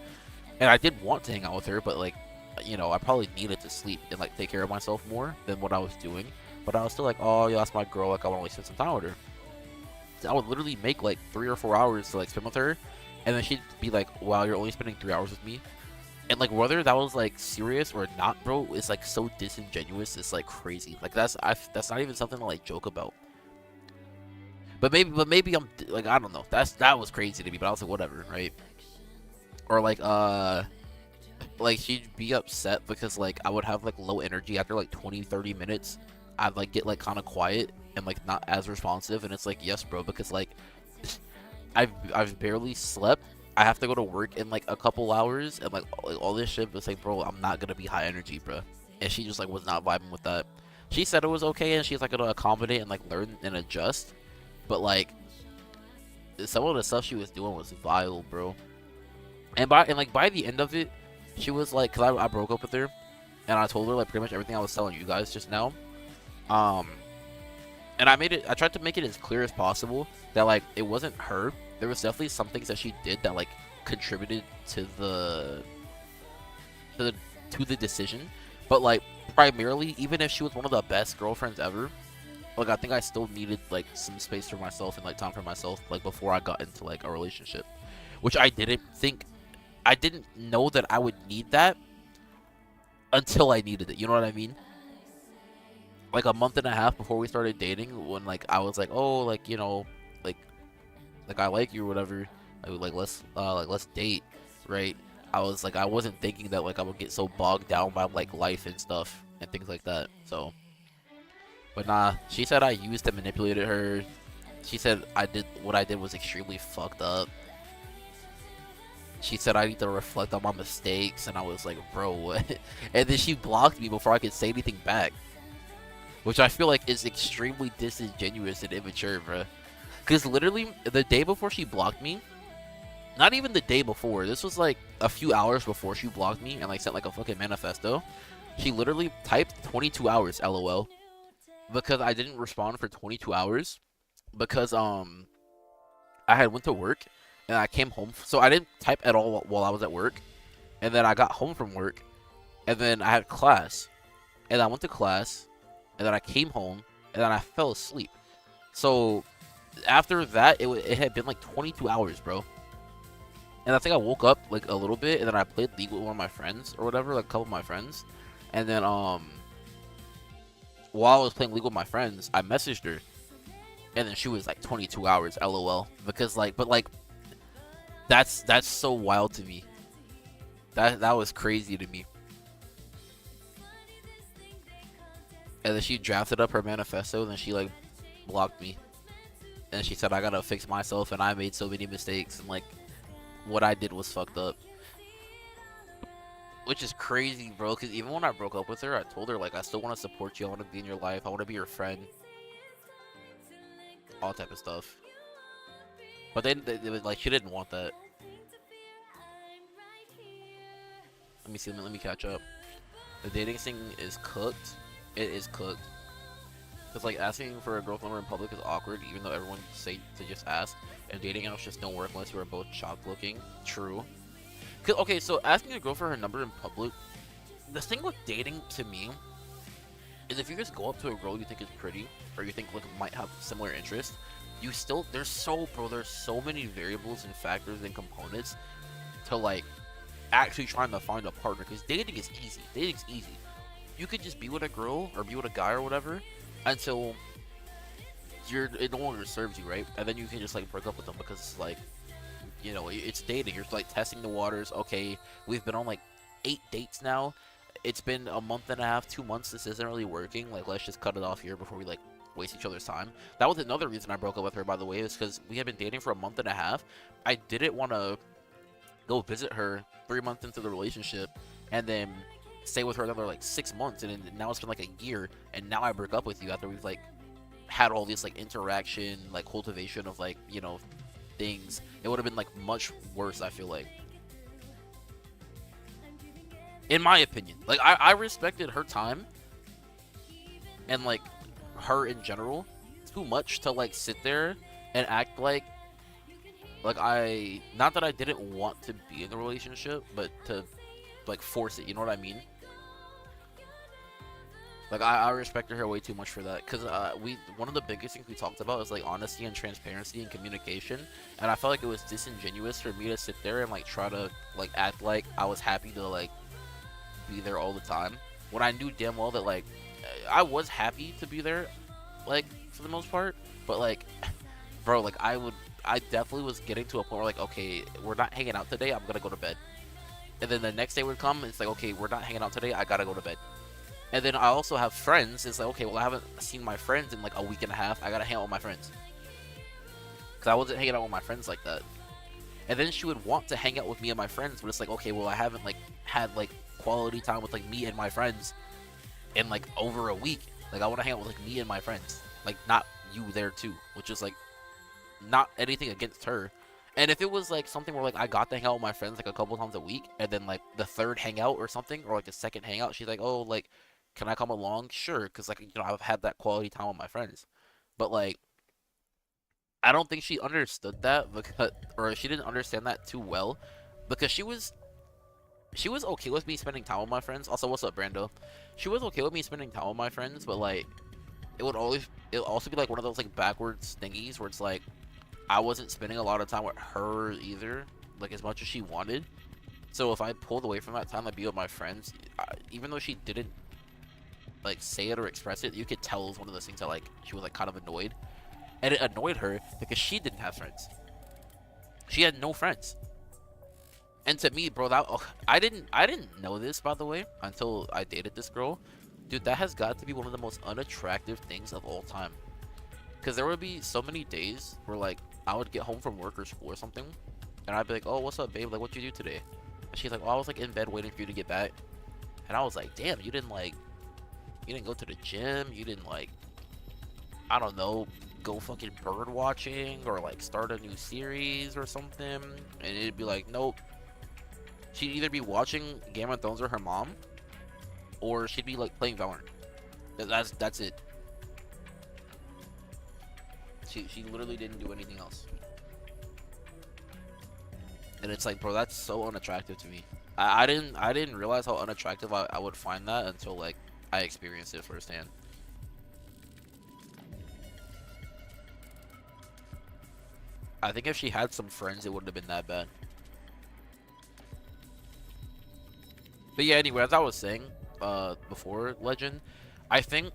And I did want to hang out with her, but like, you know, I probably needed to sleep and like take care of myself more than what I was doing. But I was still like, oh, yeah, that's my girl. Like, I want to like, spend some time with her. So I would literally make like 3 or 4 hours to like spend with her, and then she'd be like, wow, you're only spending 3 hours with me. And like whether that was like serious or not, bro, is like so disingenuous. It's like crazy. Like that's not even something to like joke about. But maybe I'm like I don't know. That was crazy to me. But I was like, whatever, right? Or like she'd be upset because like I would have like low energy after like 20-30 minutes. I'd like get like kind of quiet and like not as responsive, and it's like, yes bro, because like I've barely slept. I have to go to work in like a couple hours and like all this shit. It's like, bro, I'm not gonna be high energy, bro. And she just like was not vibing with that. She said it was okay and she's like gonna accommodate and like learn and adjust, but like some of the stuff she was doing was vile, bro. And by the end of it, she was like, cause I broke up with her, and I told her like pretty much everything I was telling you guys just now. And I tried to make it as clear as possible that like it wasn't her. There was definitely some things that she did that like contributed to the decision, but like primarily, even if she was one of the best girlfriends ever, like I think I still needed like some space for myself and like time for myself, like before I got into like a relationship, which I didn't know that I would need that until I needed it. You know what I mean? Like a month and a half before we started dating, when like I was like, oh, like you know, like I like you or whatever, like let's date, right? I was like I wasn't thinking that like I would get so bogged down by like life and stuff and things like that. So, but nah, she said I used and manipulated her. She said what I did was extremely fucked up. She said I need to reflect on my mistakes, and I was like, bro, what? And then she blocked me before I could say anything back, which I feel like is extremely disingenuous and immature, bro. Because literally, the day before she blocked me, not even the day before, this was like a few hours before she blocked me and like sent like a fucking manifesto, she literally typed 22 hours, LOL, because I didn't respond for 22 hours, because I had went to work and I came home, so I didn't type at all while I was at work. And then I got home from work, and then I had class, and I went to class, and then I came home, and then I fell asleep. So after that, it had been like 22 hours, bro. And I think I woke up like a little bit, and then I played League with one of my friends or whatever, like a couple of my friends. And then while I was playing League with my friends, I messaged her, and then she was like 22 hours, lol. Because like, but like, that's so wild to me. That was crazy to me. And then she drafted up her manifesto, and then she like blocked me. And she said I gotta fix myself, and I made so many mistakes, and like what I did was fucked up. Which is crazy, bro, because even when I broke up with her, I told her, like, I still want to support you, I want to be in your life, I want to be your friend. All type of stuff. But then, like, she didn't want that. Let me see, let me catch up. The dating scene is cooked. It is cooked. Because, like, asking for a girl's number in public is awkward, even though everyone say to just ask. And dating apps just don't work unless you are both shocked looking. True. Okay, so asking a girl for her number in public, the thing with dating to me is if you just go up to a girl you think is pretty, or you think like might have similar interests, you still there's so many variables and factors and components to like actually trying to find a partner. Because dating is easy. Dating's easy. You could just be with a girl or be with a guy or whatever until it no longer serves you, right? And then you can just like break up with them because it's like, you know, it's dating. You're like testing the waters. Okay, we've been on like 8 dates now. It's been a month and a half, 2 months. This isn't really working. Like, let's just cut it off here before we like waste each other's time. That was another reason I broke up with her, by the way, is because we had been dating for a month and a half. I didn't want to go visit her 3 months into the relationship and then stay with her another like 6 months, and then now it's been like a year, and now I break up with you after we've like had all this like interaction, like cultivation of like, you know, things. It would have been like much worse, I feel like, in my opinion. Like I respected her time and like her in general too much to like sit there and act like I, not that I didn't want to be in a relationship, but to like force it, you know what I mean? Like, I respected her way too much for that, because one of the biggest things we talked about is, like, honesty and transparency and communication, and I felt like it was disingenuous for me to sit there and, like, try to, like, act like I was happy to, like, be there all the time, when I knew damn well that, like, I was happy to be there, like, for the most part, but, like, bro, like, I definitely was getting to a point where, like, okay, we're not hanging out today, I'm gonna go to bed, and then the next day would come, and it's like, okay, we're not hanging out today, I gotta go to bed. And then I also have friends. It's like, okay, well, I haven't seen my friends in like a week and a half. I gotta hang out with my friends. Because I wasn't hanging out with my friends like that. And then she would want to hang out with me and my friends, but it's like, okay, well, I haven't like had like quality time with like me and my friends in like over a week. Like, I want to hang out with like me and my friends. Like, not you there too. Which is like, not anything against her. And if it was like something where like I got to hang out with my friends like a couple times a week, and then like the third hangout or something, or like a second hangout, she's like, oh, like, can I come along? Sure, because like, you know, I've had that quality time with my friends. But like, I don't think she understood that, because, or she didn't understand that too well, because she was okay with me spending time with my friends. Also, what's up, Brando? She was okay with me spending time with my friends, but like, it would also be like one of those like backwards thingies where it's like I wasn't spending a lot of time with her either, like as much as she wanted. So if I pulled away from that time to be with my friends, even though she didn't like say it or express it, you could tell it was one of those things that like she was like kind of annoyed, and it annoyed her because she didn't have friends. She had no friends. And to me, bro, that I didn't know this, by the way, until I dated this girl. Dude, that has got to be one of the most unattractive things of all time. Because there would be so many days where like I would get home from work or school or something, and I'd be like, oh, what's up, babe? Like, what'd you do today? And she's like, oh, I was like in bed waiting for you to get back. And I was like, damn, you didn't go to the gym, you didn't like, I don't know, go fucking bird watching or like start a new series or something. And it'd be like, nope. She'd either be watching Game of Thrones with her mom, or she'd be like playing Valorant. That's it. She literally didn't do anything else. And it's like, bro, that's so unattractive to me. I didn't realize how unattractive I would find that until like I experienced it firsthand. I think if she had some friends, it wouldn't have been that bad. But yeah, anyway, as I was saying, before Legend, I think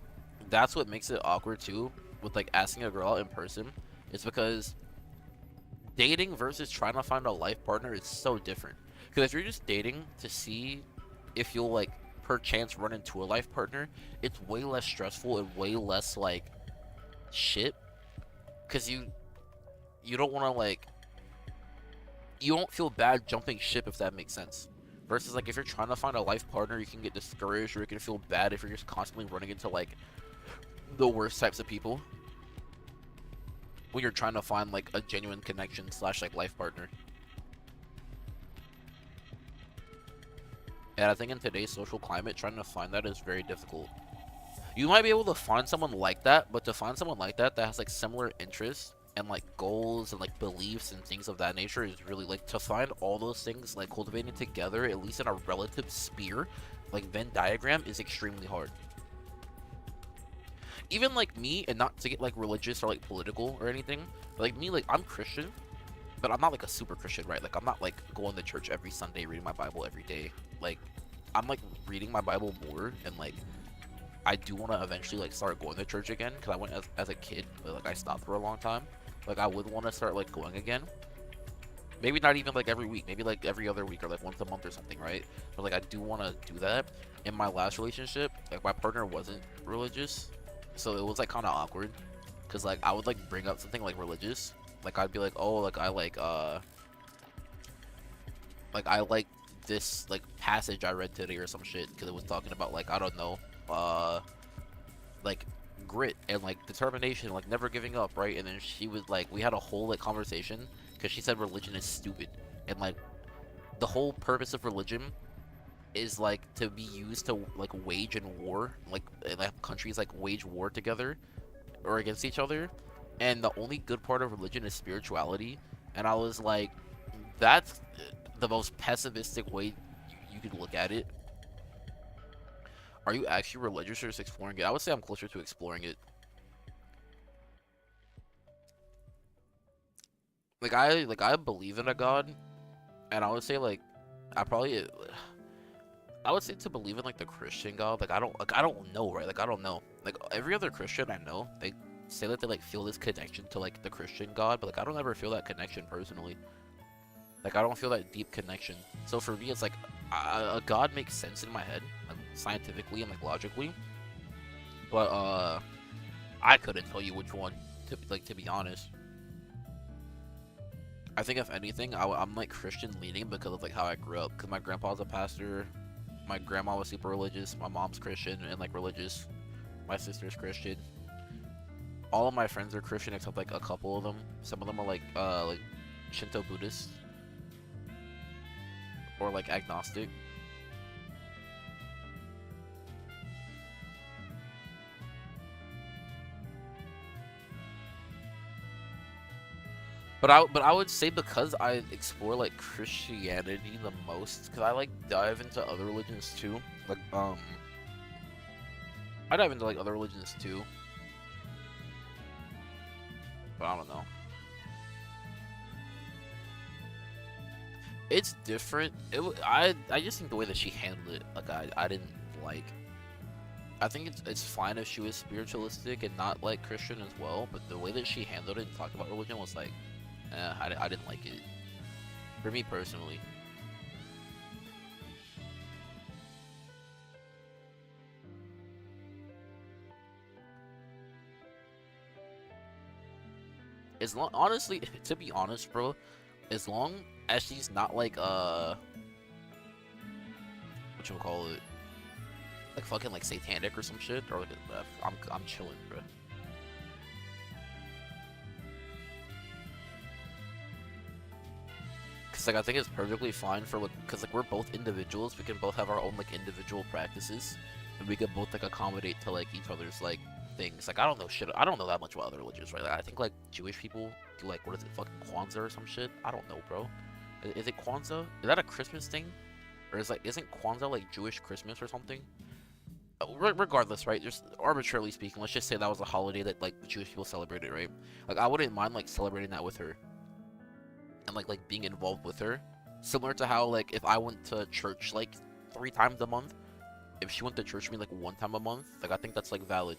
that's what makes it awkward too, with like asking a girl out in person. It's because dating versus trying to find a life partner is so different. Because if you're just dating to see if you'll like per chance run into a life partner, it's way less stressful and way less like shit. Because you don't want to like you won't feel bad jumping ship if that makes sense. Versus like if you're trying to find a life partner, you can get discouraged or you can feel bad if you're just constantly running into like the worst types of people when you're trying to find like a genuine connection slash like life partner. And I think in today's social climate, trying to find that is very difficult. You might be able to find someone like that, but to find someone like that that has like similar interests and like goals and like beliefs and things of that nature is really like to find all those things like cultivating together, at least in a relative sphere, like Venn diagram, is extremely hard. Even like me, and not to get like religious or like political or anything, but like me, like I'm Christian, but I'm not like a super Christian, right? Like I'm not like going to church every Sunday, reading my Bible every day. Like I'm like reading my Bible more, and like I do want to eventually like start going to church again because I went as a kid, but like I stopped for a long time. Like I would want to start like going again. Maybe not even like every week, maybe like every other week or like once a month or something, right? But like I do want to do that. In my last relationship, like my partner wasn't religious, so it was like kind of awkward because like I would like bring up something like religious, like I'd be like, oh, like I like this like passage I read today or some shit because it was talking about like I don't know, uh like grit and like determination, like never giving up, right? And then she was like, we had a whole like conversation because she said religion is stupid, and like the whole purpose of religion is like to be used to like wage in war, like and have countries like wage war together or against each other, and the only good part of religion is spirituality. And I was like, that's the most pessimistic way you could look at it. Are you actually religious or just exploring it? I would say I'm closer to exploring it. Like I believe in a god, and I would say like I probably I would say to believe in like the Christian God. Like I don't know, right? Like I don't know. Like every other Christian I know, they say that they like feel this connection to like the Christian God, but like I don't ever feel that connection personally. Like I don't feel that deep connection. So for me, it's like a God makes sense in my head, like scientifically and like logically, but I couldn't tell you which one to be honest. I think if anything, I'm like Christian leaning because of like how I grew up. Because my grandpa's a pastor, my grandma was super religious, my mom's Christian and like religious, my sister's Christian. All of my friends are Christian except like a couple of them. Some of them are like Shinto Buddhist or like agnostic. But I would say because I explore like Christianity the most, because I like dive into other religions too. Like I dive into like other religions too, but I don't know. It's different. I just think the way that she handled it, like I didn't like. I think it's fine if she was spiritualistic and not like Christian as well, but the way that she handled it and talked about religion was like, I didn't like it. For me personally. As long, honestly, to be honest, bro, as long as she's not like what you call it, like fucking like satanic or some shit, or like I'm chilling, bro. Cause like I think it's perfectly fine for like, cause like we're both individuals, we can both have our own like individual practices, and we can both like accommodate to like each other's like things. Like I don't know shit, I don't know that much about other religions, right? Like, I think like Jewish people do like what is it, fucking Kwanzaa or some shit. I don't know, bro. Is it Kwanzaa? Is that a Christmas thing? Or isn't Kwanzaa like Jewish Christmas or something? Regardless, right? Just arbitrarily speaking, let's just say that was a holiday that like the Jewish people celebrated, right? Like I wouldn't mind like celebrating that with her and like being involved with her. Similar to how like if I went to church like 3 times a month, if she went to church with me like 1 time a month, like I think that's like valid.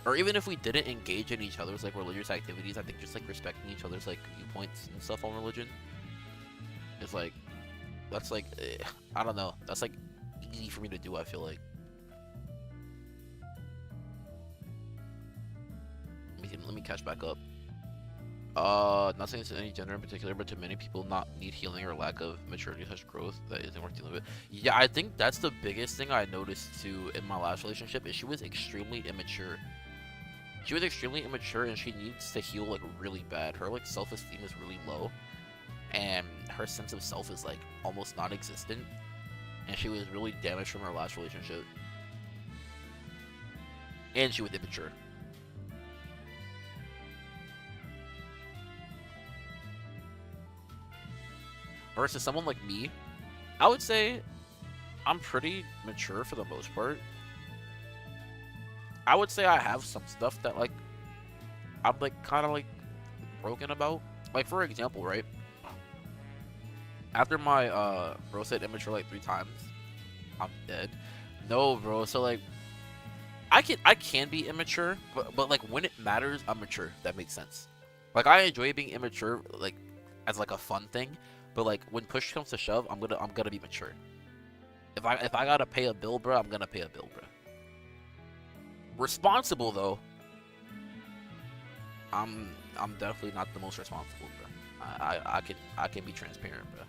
Or even if we didn't engage in each other's like religious activities, I think just like respecting each other's like viewpoints and stuff on religion is like that's like I don't know. That's like easy for me to do, I feel like. Let me catch back up. Not saying to any gender in particular, but to many people not need healing or lack of maturity such growth that isn't worth dealing with. Yeah, I think that's the biggest thing I noticed too in my last relationship is she was extremely immature. She was extremely immature and she needs to heal like really bad. Her like self-esteem is really low and her sense of self is like almost non-existent. And she was really damaged from her last relationship. And she was immature. Versus someone like me, I would say I'm pretty mature for the most part. I would say I have some stuff that like I'm like kind of like broken about. Like for example, right? After my bro said immature like 3 times, I'm dead. No, bro. So like I can be immature, but like when it matters, I'm mature. That makes sense. Like I enjoy being immature like as like a fun thing. But like when push comes to shove, I'm gonna be mature. If I gotta pay a bill, bro, I'm gonna pay a bill, bro. Responsible though, I'm definitely not the most responsible, bro. I can be transparent, bro.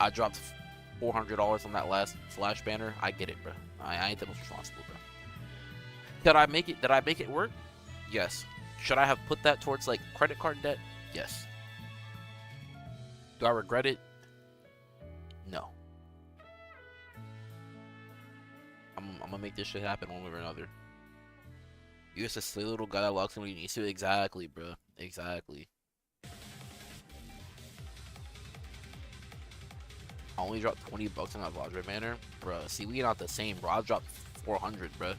I dropped $400 on that last flash banner. I get it, bro. I ain't the most responsible, bro. Did I make it? Did I make it work? Yes. Should I have put that towards like credit card debt? Yes. Do I regret it? No. I'm gonna make this shit happen one way or another. You're just a silly little guy that locks in when you need to. Exactly, bro. Exactly. I only dropped $20 on that Vajra banner, bro. See, we not the same, bro. I dropped 400, bro.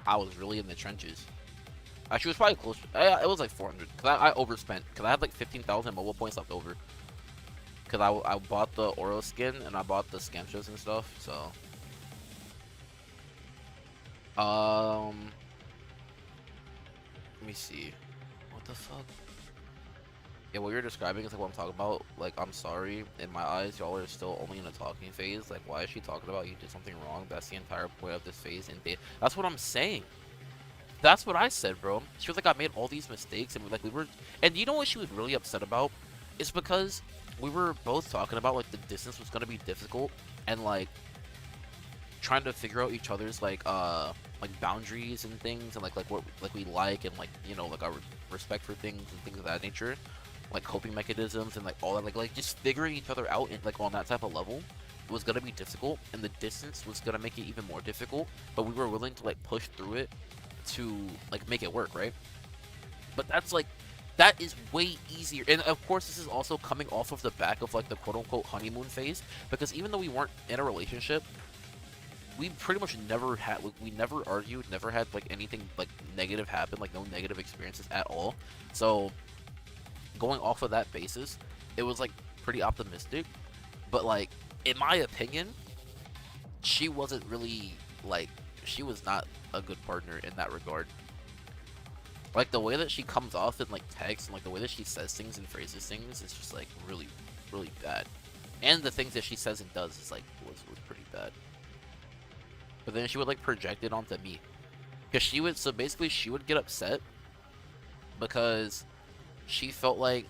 I was really in the trenches. Actually, it was probably close. It was like 400. Cause I overspent. Cause I had like 15,000 mobile points left over. Cause I bought the Oro skin and I bought the Scamptious and stuff. So, let me see. What the fuck? Yeah, what you're describing is like what I'm talking about. Like, I'm sorry. In my eyes, y'all are still only in a talking phase. Like, why is she talking about you did something wrong? That's the entire point of this phase. And that's what I'm saying. That's what I said, bro. She was like, I made all these mistakes, and like we were, and you know what she was really upset about? It's because we were both talking about like the distance was gonna be difficult, and like trying to figure out each other's like boundaries and things, and like what like we like, and like you know like our respect for things and things of that nature, like coping mechanisms and like all that, like just figuring each other out and like on that type of level was gonna be difficult, and the distance was gonna make it even more difficult. But we were willing to like push through it to like make it work, right? But that's like that is way easier, and of course this is also coming off of the back of like the quote-unquote honeymoon phase, because even though we weren't in a relationship, we pretty much never had, we never argued, never had like anything like negative happen, like no negative experiences at all. So going off of that basis, it was like pretty optimistic. But like in my opinion, she wasn't really like, she was not a good partner in that regard. Like the way that she comes off in like text and like the way that she says things and phrases things is just like really, really bad. And the things that she says and does is like was pretty bad. But then she would like project it onto me, because she would, so basically she would get upset because she felt like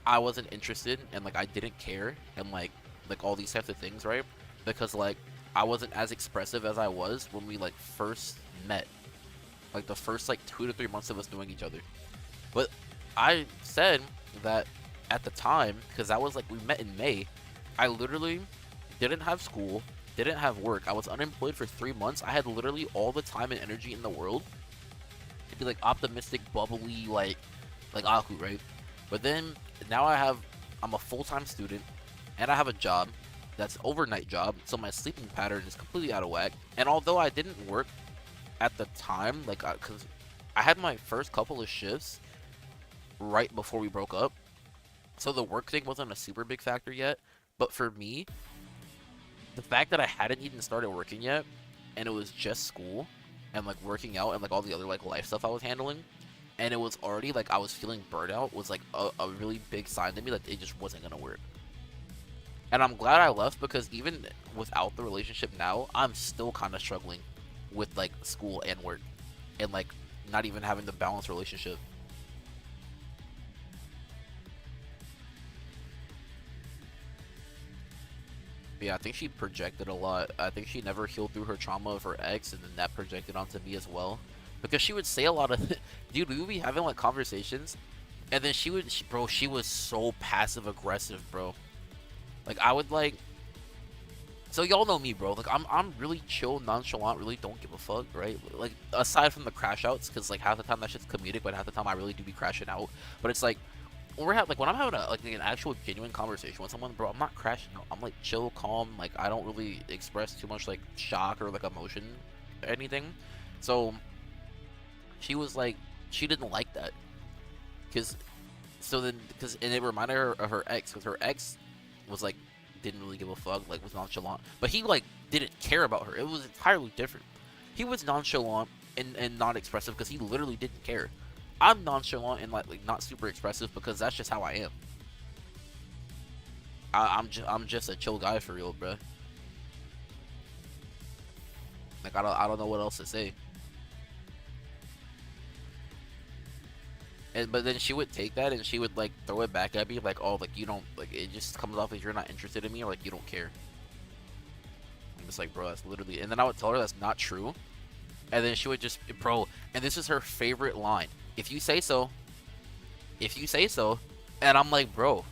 I wasn't interested and like I didn't care and like all these types of things, right? Because like I wasn't as expressive as I was when we like first met, like the first like 2 to 3 months of us knowing each other. But I said that at the time, because that was like, we met in May, I literally didn't have school, didn't have work, I was unemployed for 3 months, I had literally all the time and energy in the world to be like optimistic, bubbly, like Aku, right? But then now I'm a full-time student and I have a job that's overnight job, so my sleeping pattern is completely out of whack. And although I didn't work at the time, like, cause I had my first couple of shifts right before we broke up, so the work thing wasn't a super big factor yet. But for me, the fact that I hadn't even started working yet, and it was just school, and like working out, and like all the other like life stuff I was handling, and it was already like I was feeling burnout, was like a really big sign to me that it just wasn't gonna work. And I'm glad I left because even without the relationship now, I'm still kind of struggling with like school and work, and like not even having the balanced relationship. But yeah, I think she projected a lot. I think she never healed through her trauma of her ex, and then that projected onto me as well. Because she would say a lot of, dude, we would be having like conversations, and then bro, she was so passive aggressive, bro. Like I would like, so y'all know me, bro. Like I'm really chill, nonchalant, really don't give a fuck, right? Like aside from the crash outs, because like half the time that shit's comedic, but half the time I really do be crashing out. But it's like when when I'm having an actual genuine conversation with someone, bro, I'm not crashing out. I'm like chill, calm. Like I don't really express too much like shock or like emotion or anything. So she was like, she didn't like that, because and it reminded her of her ex, because her ex was like didn't really give a fuck, like was nonchalant, but he like didn't care about her. It was entirely different. He was nonchalant and not expressive because he literally didn't care. I'm nonchalant and like not super expressive because that's just how I am. I'm just a chill guy for real, bro. Like I don't know what else to say. And but then she would take that and she would like throw it back at me like, oh, like you don't, like it just comes off as you're not interested in me, or like you don't care. I'm just like, bro, that's literally. And then I would tell her that's not true, and then she would just, bro. And this is her favorite line: "If you say so, if you say so." And I'm like, bro,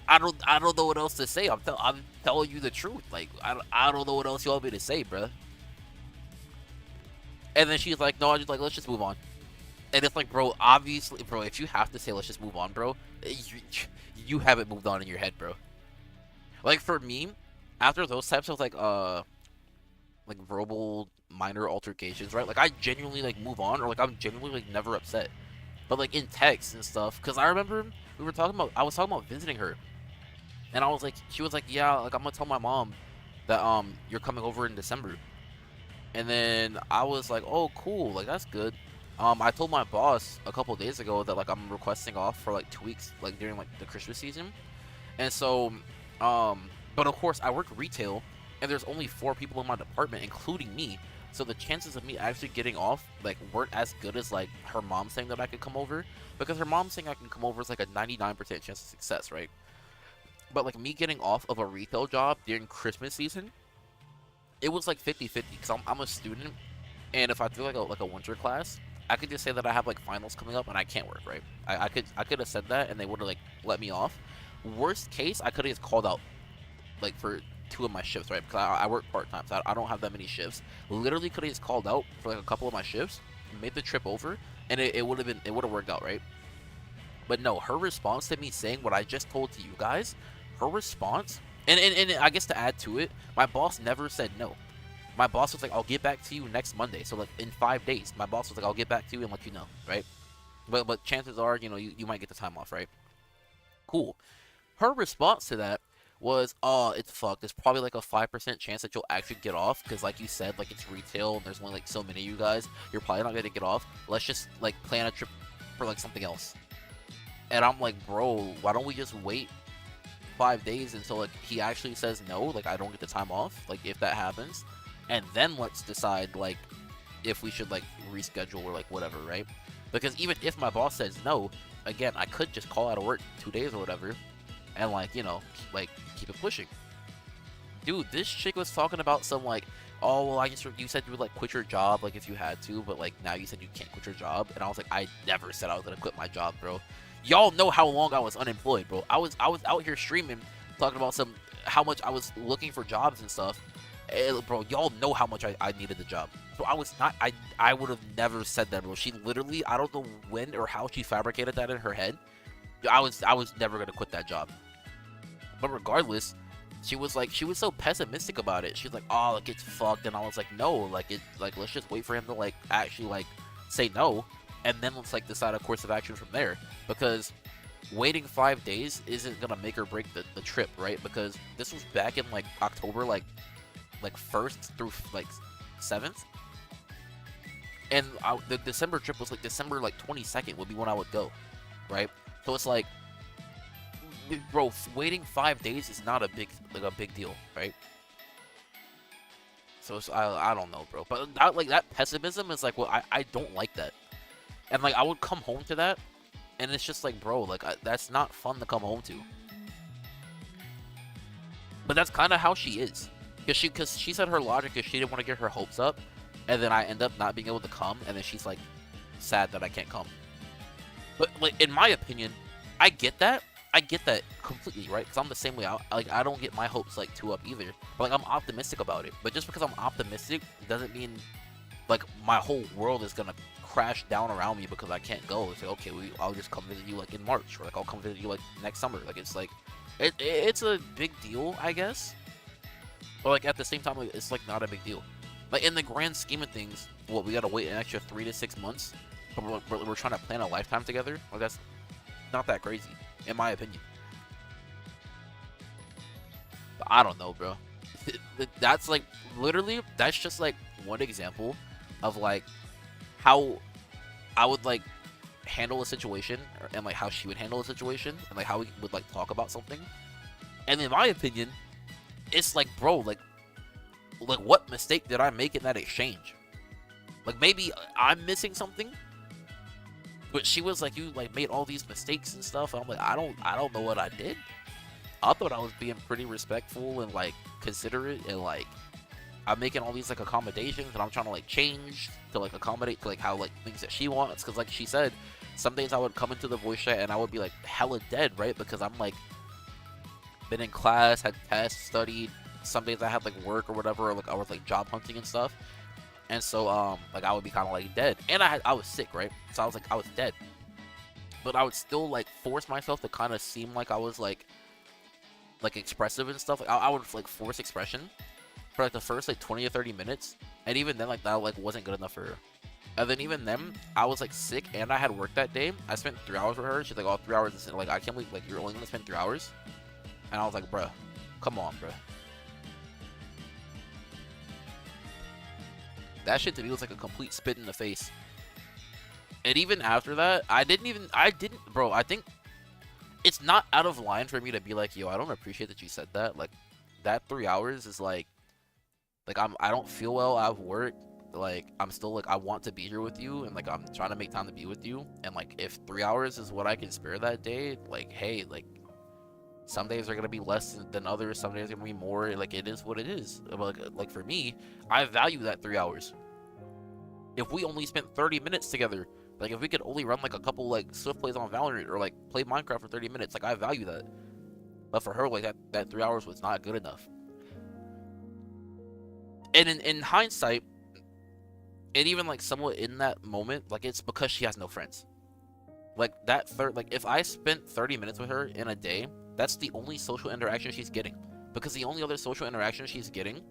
I don't know what else to say. I'm telling you the truth. Like I don't know what else you want me to say, bro. And then she's like, no, I just like, let's just move on. And it's like, bro, obviously, bro, if you have to say let's just move on, bro, you haven't moved on in your head, bro. Like for me, after those types of like verbal minor altercations, right? Like I genuinely like move on, or like I'm genuinely like never upset. But like in text and stuff, because I remember I was talking about visiting her, and I was like, she was like, yeah, like I'm gonna tell my mom that you're coming over in December. And then I was like, oh cool, like that's good. I told my boss a couple days ago that like I'm requesting off for like 2 weeks, like during like the Christmas season. And so, but of course I work retail, and there's only 4 people in my department, including me. So the chances of me actually getting off like weren't as good as like her mom saying that I could come over, because her mom saying I can come over is like a 99% chance of success, right? But like me getting off of a retail job during Christmas season, it was like 50-50, because I'm a student, and if I do like a winter class, I could just say that I have like finals coming up and I can't work, right? I could have said that and they would have like let me off. Worst case, I could have just called out like for 2 of my shifts, right? Because I work part time, so I don't have that many shifts. Literally could have just called out for like a couple of my shifts, made the trip over, and it would have been, it would have worked out, right? But no, her response to me saying what I just told to you guys, her response, and I guess to add to it, my boss never said no. My boss was like, I'll get back to you next Monday. So like in 5 days, my boss was like, I'll get back to you and let you know, right? But chances are, you might get the time off, right? Cool. Her response to that was, oh, it's fucked. There's probably like a 5% chance that you'll actually get off, because like you said, like it's retail and there's only like so many of you guys. You're probably not gonna get off. Let's just like plan a trip for like something else. And I'm like, bro, why don't we just wait 5 days until like he actually says no, like I don't get the time off, like if that happens, and then let's decide like if we should like reschedule or like whatever, right? Because even if my boss says no, again, I could just call out of work 2 days or whatever, and like like keep it pushing. Dude, this chick was talking about some like, oh well, you said you would like quit your job like if you had to, but like now you said you can't quit your job, and I was like, I never said I was gonna quit my job, bro. Y'all know how long I was unemployed, bro. I was out here streaming, talking about how much I was looking for jobs and stuff, bro, y'all know how much I needed the job. So I was not, I would have never said that, bro. She literally, I don't know when or how she fabricated that in her head. I was never gonna quit that job. But regardless, she was so pessimistic about it. She's like, oh, like it's fucked, and I was like, no, like let's just wait for him to like actually like say no, and then let's like decide a course of action from there. Because waiting 5 days isn't gonna make or break the trip, right? Because this was back in like October, like 1st through like 7th, and the December trip was like December like 22nd would be when I would go, right? So it's like, bro, waiting 5 days is not a big deal, right? So I don't know, bro, but that pessimism is like, well, I don't like that, and like I would come home to that, and it's just like, bro, like that's not fun to come home to. But that's kind of how she is, because she said her logic is she didn't want to get her hopes up, and then I end up not being able to come, and then she's like sad that I can't come. But like in my opinion, I get that. I get that completely, right? Because I'm the same way. I don't get my hopes like too up either. But like I'm optimistic about it. But just because I'm optimistic doesn't mean like my whole world is gonna crash down around me because I can't go. It's like, okay, I'll just come visit you like in March, or like I'll come visit you like next summer. Like it's like it's a big deal, I guess. But like at the same time, like, it's like not a big deal. Like in the grand scheme of things, what, we gotta wait an extra 3 to 6 months, but we're trying to plan a lifetime together. Like that's not that crazy, in my opinion. But I don't know, bro. That's like literally, that's just like one example of like how I would like handle a situation, and like how she would handle a situation, and like how we would like talk about something. And in my opinion, it's like, bro, like what mistake did I make in that exchange? Like maybe I'm missing something, but she was like, you like made all these mistakes and stuff, and I'm like, I don't know what I did. I thought I was being pretty respectful and like considerate, and like I'm making all these like accommodations, and I'm trying to like change to like accommodate to like how like things that she wants. Because like she said, some days I would come into the voice chat and I would be like hella dead, right? Because I'm like been in class, had tests, studied. Some days I had like work or whatever, or like I was like job hunting and stuff. And so like I would be kind of like dead, and I was sick, right? So I was dead, but I would still like force myself to kind of seem like I was like expressive and stuff. Like I would like force expression for like the first like 20 to 30 minutes, and even then like that like wasn't good enough for her. And then even then I was like sick and I had work that day. I spent 3 hours with her. She's like, oh, 3 hours is like, I can't believe like you're only gonna spend 3 hours. And I was like, bruh, come on, bruh. That shit to me was like a complete spit in the face. And even after that, bro, I think it's not out of line for me to be like, yo, I don't appreciate that you said that. Like, that 3 hours is like I don't feel well, I have work. Like, I'm still like, I want to be here with you, and like I'm trying to make time to be with you. And like, if 3 hours is what I can spare that day, like, hey, like some days are gonna be less than others, some days are gonna be more. Like, it is what it is. Like for me, I value that 3 hours. If we only spent 30 minutes together, like if we could only run like a couple like swift plays on Valorant or like play Minecraft for 30 minutes, like I value that. But for her, like that 3 hours was not good enough. And in hindsight, and even like somewhat in that moment, like it's because she has no friends. Like if I spent 30 minutes with her in a day, that's the only social interaction she's getting. Because the only other social interaction she's getting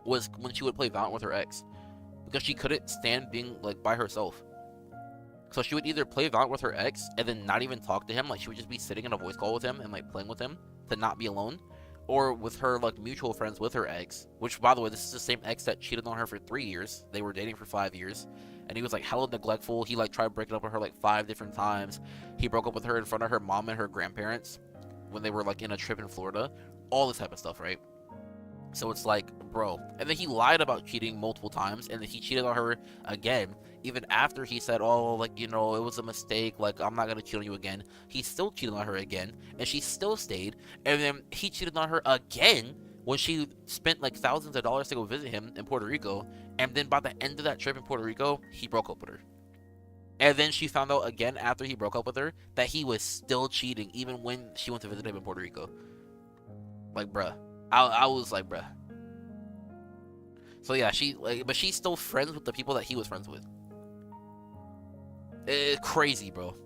was when she would play Valorant with her ex. Because she couldn't stand being like by herself. So she would either play Valorant with her ex and then not even talk to him, like she would just be sitting in a voice call with him and like playing with him to not be alone, or with her like mutual friends with her ex, which by the way, this is the same ex that cheated on her for 3 years. They were dating for 5 years, and he was like hella neglectful. He like tried breaking up with her like 5 different times. He broke up with her in front of her mom and her grandparents when they were like in a trip in Florida. All this type of stuff, right? So it's like, bro. And then he lied about cheating multiple times, and then he cheated on her again, even after he said, oh, like, you know, it was a mistake, like, I'm not gonna cheat on you again. He still cheated on her again, and she still stayed. And then he cheated on her again when she spent like thousands of dollars to go visit him in Puerto Rico. And then by the end of that trip in Puerto Rico, he broke up with her. And then she found out again after he broke up with her that he was still cheating even when she went to visit him in Puerto Rico. Like, bruh. I was like, bruh. So yeah, she like, but she's still friends with the people that he was friends with. It's crazy, bro.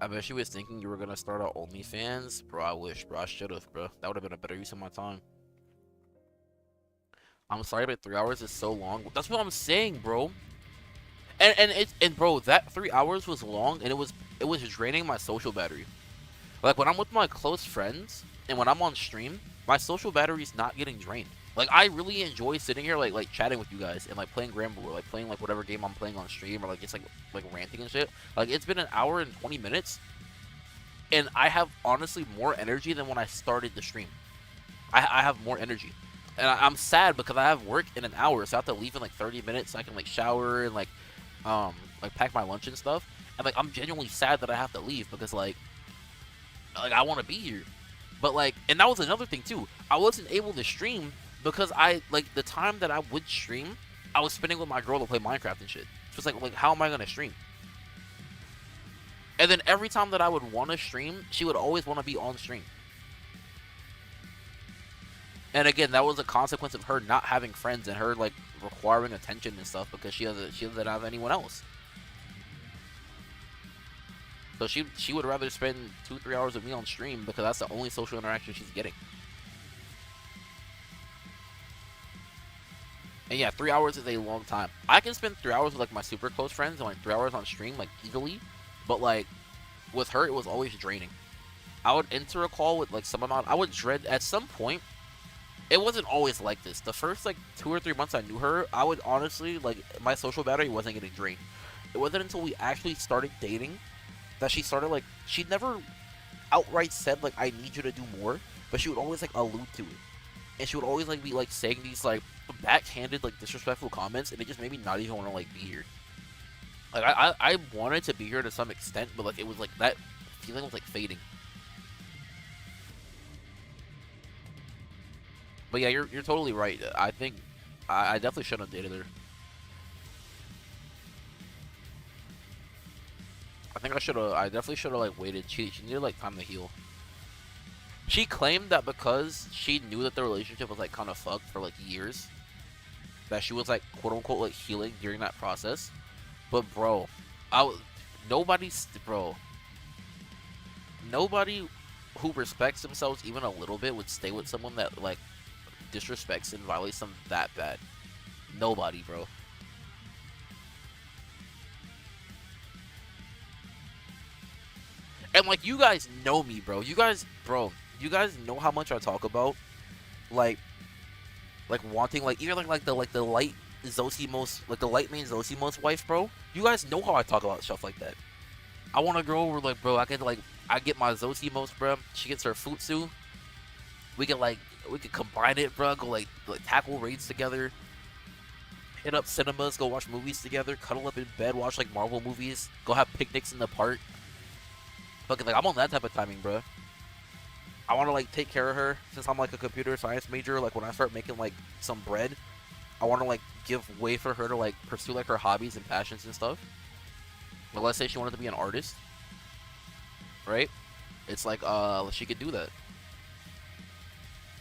I bet she was thinking you were gonna start out OnlyFans, bro. I wish, bro. I should have, bro. That would have been a better use of my time. I'm sorry, but 3 hours is so long. That's what I'm saying, bro. And bro, that 3 hours was long, and it was draining my social battery. Like when I'm with my close friends and when I'm on stream, my social battery's not getting drained. Like I really enjoy sitting here like chatting with you guys and like playing Granblue or like playing like whatever game I'm playing on stream or like just like ranting and shit. Like it's been an hour and 20 minutes and I have honestly more energy than when I started the stream. I have more energy. And I'm sad because I have work in an hour, so I have to leave in like 30 minutes so I can like shower and like pack my lunch and stuff. And like I'm genuinely sad that I have to leave because like I want to be here. But like, and that was another thing too. I wasn't able to stream because I like the time that I would stream, I was spending with my girl to play Minecraft and shit. So it's like how am I gonna stream? And then every time that I would want to stream, she would always want to be on stream. And again, that was a consequence of her not having friends and her like requiring attention and stuff because she doesn't have anyone else. So she would rather spend 2-3 hours with me on stream because that's the only social interaction she's getting. And yeah, 3 hours is a long time. I can spend 3 hours with like my super close friends and like 3 hours on stream like easily, but like with her it was always draining. I would enter a call with like some amount. I would dread at some point. It wasn't always like this. The first like 2 or 3 months I knew her, I would honestly like my social battery wasn't getting drained. It wasn't until we actually started dating that she started like she never outright said like I need you to do more, but she would always like allude to it, and she would always like be like saying these like backhanded like disrespectful comments, and it just made me not even want to like be here. Like I wanted to be here to some extent, but like it was like that feeling was like fading. But yeah, you're totally right. I think I definitely shouldn't have dated her. I think I should have. I definitely should have like waited. She needed like time to heal. She claimed that because she knew that the relationship was like kind of fucked for like years, that she was like quote unquote like healing during that process. But bro, nobody's bro. Nobody who respects themselves even a little bit would stay with someone that like disrespects and violates them that bad. Nobody, bro. And like you guys know me, bro. You guys know how much I talk about like wanting like even like the light Zosimos like the light main Zosimos wife, bro. You guys know how I talk about stuff like that. I want to go over like, bro. I get my Zosimos, bro. She gets her Futsu. We could combine it, bro. Go like tackle raids together. Hit up cinemas, go watch movies together, cuddle up in bed, watch like Marvel movies, go have picnics in the park. Fucking like I'm on that type of timing, bro. I want to like take care of her since I'm like a computer science major. Like when I start making like some bread, I want to like give way for her to like pursue like her hobbies and passions and stuff. But let's say she wanted to be an artist, right? It's like she could do that.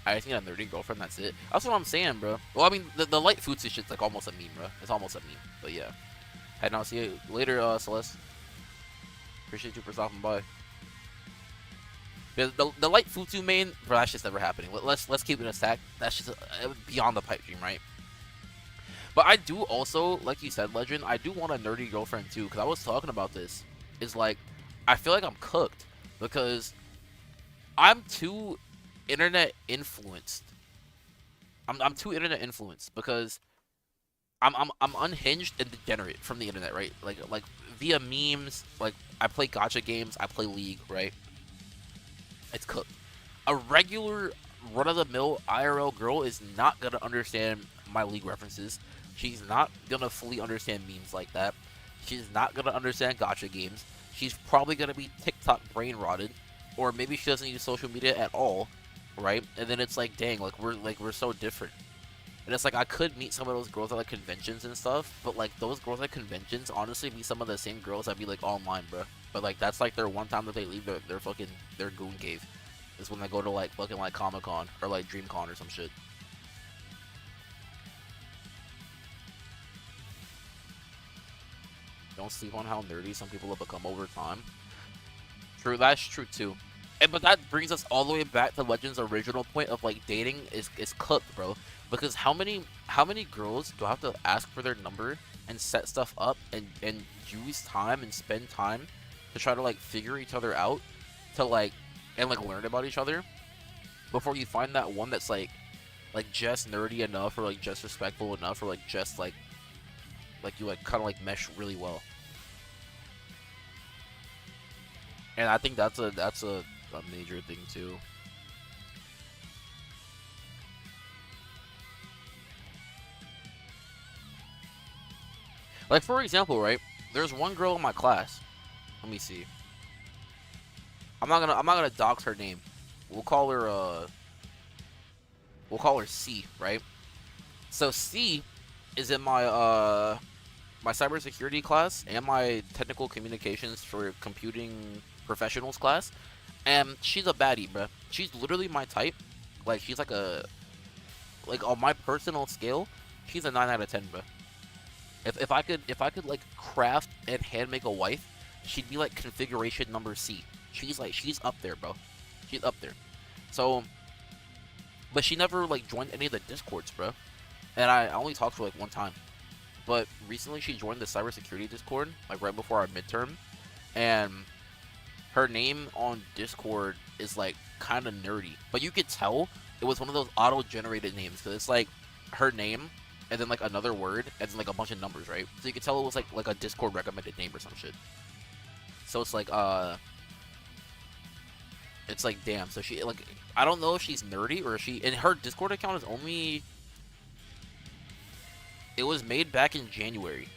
I just need a nerdy girlfriend. That's it. That's what I'm saying, bro. Well, I mean the light food shit's like almost a meme, bro. It's almost a meme. But yeah. Head now. See you later, Celeste. Appreciate you for stopping by. The light Futsu main, bro, that's just never happening. Let's keep it a stack. That's just beyond the pipe dream, right? But I do also, like you said, Legend, I do want a nerdy girlfriend too, because I was talking about this. Is like, I feel like I'm cooked because I'm too internet influenced. I'm too internet influenced because I'm unhinged and degenerate from the internet, right? Like via memes, like I play gacha games, I play League, right? It's cooked. A regular run-of-the-mill IRL girl is not gonna understand my League references. She's not gonna fully understand memes like that. She's not gonna understand gacha games. She's probably gonna be TikTok brain rotted, or maybe she doesn't use social media at all, right? And then it's like, dang, we're so different. And it's like I could meet some of those girls at like conventions and stuff, but like those girls at conventions honestly be some of the same girls that be like online, bro. But like that's like their one time that they leave their fucking their goon cave. is when I go to like fucking like Comic Con or like DreamCon or some shit. Don't sleep on how nerdy some people have become over time. True, that's true too. And but that brings us all the way back to Legend's original point of like dating is cooked, bro. Because how many girls do I have to ask for their number and set stuff up and use time and spend time to try to like figure each other out to like and like learn about each other before you find that one that's like just nerdy enough or like just respectful enough or like just like you like kind of like mesh really well. And I think that's a major thing too. Like for example, right? There's one girl in my class. Let me see. I'm not gonna dox her name. We'll call her C, right? So C is in my cybersecurity class and my technical communications for computing professionals class, and she's a baddie, bruh. She's literally my type. Like she's like on my personal scale, she's a 9 out of 10, bruh. If I could like craft and hand make a wife, she'd be like configuration number C. She's up there, bro. She's up there. So, but she never like joined any of the discords, bro. And I only talked to her like one time. But recently she joined the cybersecurity Discord, like right before our midterm, and her name on Discord is like kind of nerdy, but you could tell it was one of those auto-generated names because it's like her name and then like another word and then like a bunch of numbers, right? So you could tell it was like a Discord recommended name or some shit. So it's like damn. So she like I don't know if she's nerdy or if she and her Discord account is only it was made back in January,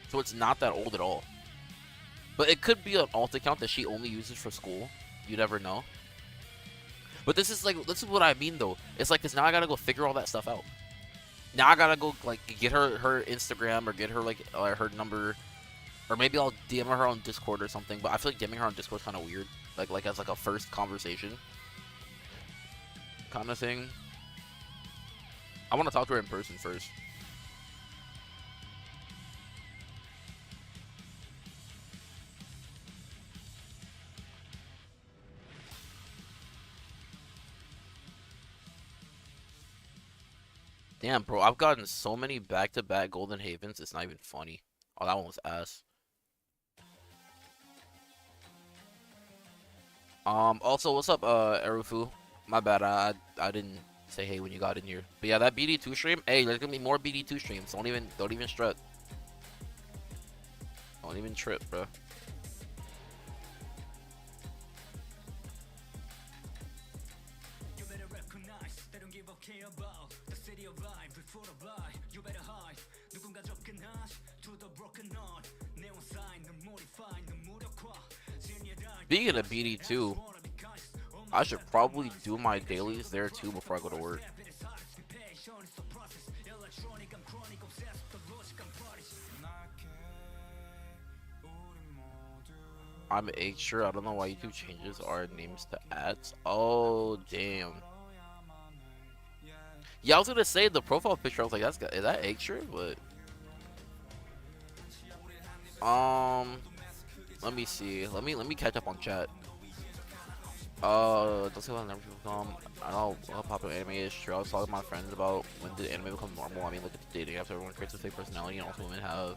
so it's not that old at all. But it could be an alt account that she only uses for school. You never know. But this is what I mean though. It's like, cause now I gotta go figure all that stuff out. Now I gotta go like get her Instagram or get her like her number, or maybe I'll DM her on Discord or something. But I feel like DMing her on Discord is kind of weird. Like as like a first conversation kind of thing. I want to talk to her in person first. Damn, bro, I've gotten so many back-to-back Golden Havens, it's not even funny. Oh, that one was ass. Also, what's up, Erufu? My bad, I didn't say hey when you got in here. But yeah, that BD2 stream, hey, there's gonna be more BD2 streams. Don't even strut. Don't even trip, bro. Speaking of BD2, I should probably do my dailies there too before I go to work. I'm a sure. I don't know why YouTube changes our names to ads. Oh damn. Yeah, I was gonna say the profile picture. I was like, is that egg shirt? But let me see. Let me catch up on chat. Don't say when anime become. I don't know how popular anime is. Sure, I was talking to my friends about when did anime become normal. I mean, look at the dating apps. Everyone creates a fake personality, and also women have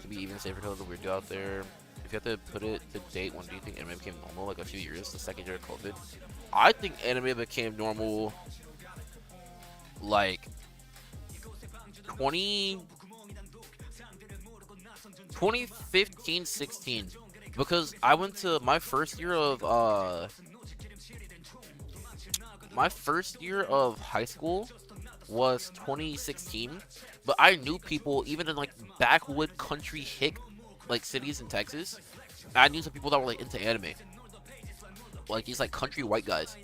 to be even safer because of the weirdo out there. If you have to put it to date, when do you think anime became normal? Like a few years, the second year of COVID. I think anime became normal like 20 2015 16, because I went to my first year of high school was 2016, but I knew people even in like backwood country hick like cities in Texas. I knew some people that were like into anime, like these like country white guys,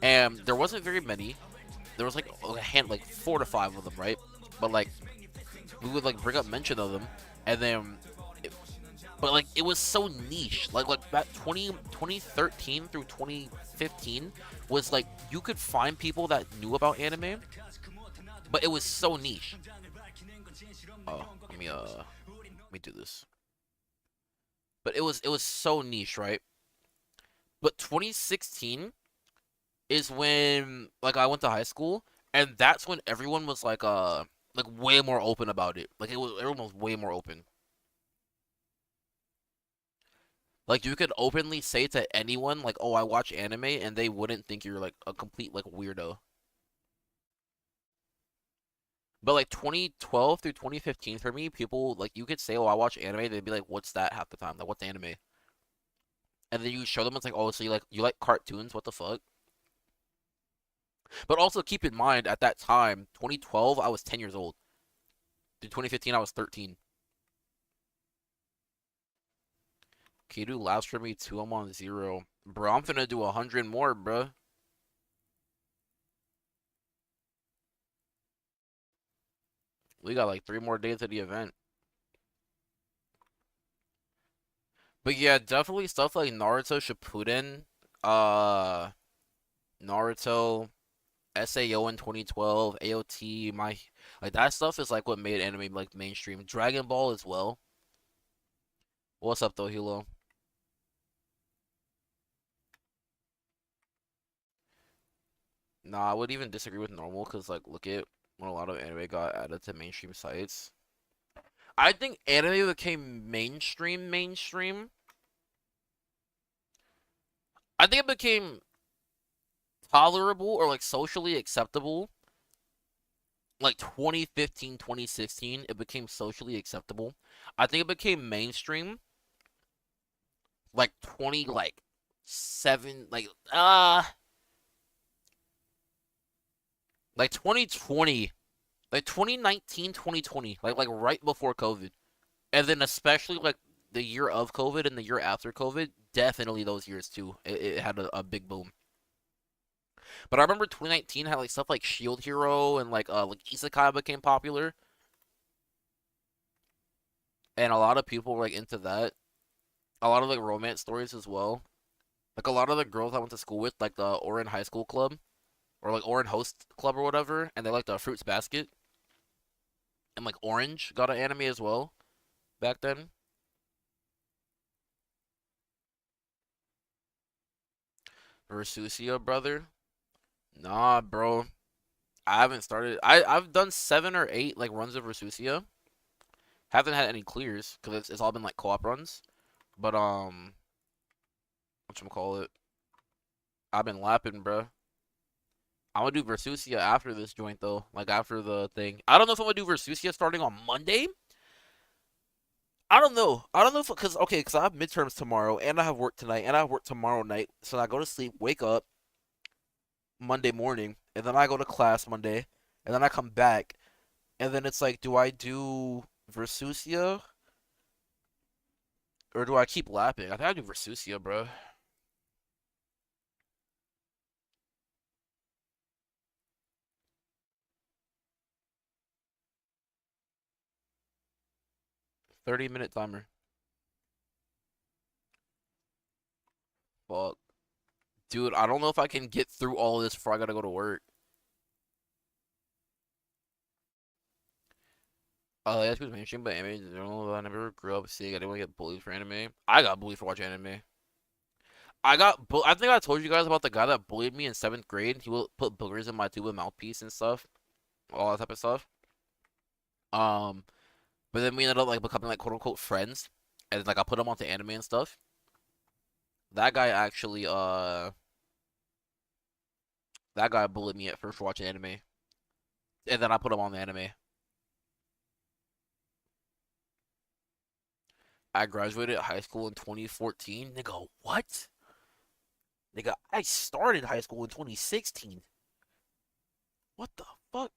and there wasn't very many. There was like a hand, like 4 to 5 of them, right? But like we would like bring up mention of them, and then but like it was so niche. Like that 2013 through 2015 was like you could find people that knew about anime, but it was so niche. Oh, let me do this. But it was so niche, right? But 2016 is when like I went to high school, and that's when everyone was like way more open about it. Like it was everyone was way more open. Like you could openly say to anyone like, "Oh, I watch anime," and they wouldn't think you're like a complete like weirdo. But like 2012 through 2015 for me, people like you could say, "Oh, I watch anime." They'd be like, "What's that?" half the time. Like, "What's anime?" And then you show them it's like, "Oh, so you like cartoons? What the fuck?" But also keep in mind at that time, 2012, I was 10 years old. In 2015, I was 13. Can you do laps for me too? I'm on 0. Bro, I'm finna do 100 more, bro. We got like 3 more days of the event. But yeah, definitely stuff like Naruto Shippuden, uh, Naruto, SAO in 2012, AOT, my like that stuff is like what made anime like mainstream. Dragon Ball as well. What's up though, Hilo? Nah, I would even disagree with normal because like look at when a lot of anime got added to mainstream sites. I think anime became mainstream. I think it became tolerable or like socially acceptable. Like 2015, 2016, it became socially acceptable. I think it became mainstream like 20 like 7 like 2020, like 2019, 2020, like right before COVID. And then especially like the year of COVID and the year after COVID, definitely those years too. It had a big boom. But I remember 2019 had like stuff like Shield Hero and like Isekai became popular, and a lot of people were like into that. A lot of like romance stories as well. Like a lot of the girls I went to school with, like the Orin High School Club or like Orin Host Club or whatever, and they liked the Fruits Basket and like Orange got an anime as well back then. Versusia, brother. Nah, bro. I haven't started. I've done 7 or 8 like runs of Versusia. Haven't had any clears because it's all been like co-op runs. But whatchamacallit? I've been lapping, bro. I'm gonna do Versusia after this joint though. Like after the thing. I don't know if I'm gonna do Versusia starting on Monday. I don't know. I don't know if because okay, because I have midterms tomorrow and I have work tonight and I have work tomorrow night. So I go to sleep, wake up Monday morning, and then I go to class Monday, and then I come back, and then it's like, do I do Versusia or do I keep lapping? I think I do Versusia, bro. 30-minute timer. Fuck. Dude, I don't know if I can get through all of this before I gotta go to work. Yeah, it's mainstream, but anime in general, I never grew up seeing anyone get bullied for anime. I got bullied for watching anime. I think I told you guys about the guy that bullied me in 7th grade. He will put boogers in my tube of mouthpiece and stuff, all that type of stuff. Um, but then we ended up like becoming like quote unquote friends, and like I put him onto anime and stuff. That guy actually, that guy bullied me at first for watching anime, and then I put him on the anime. I graduated high school in 2014. Nigga, what? Nigga, I started high school in 2016. What the fuck?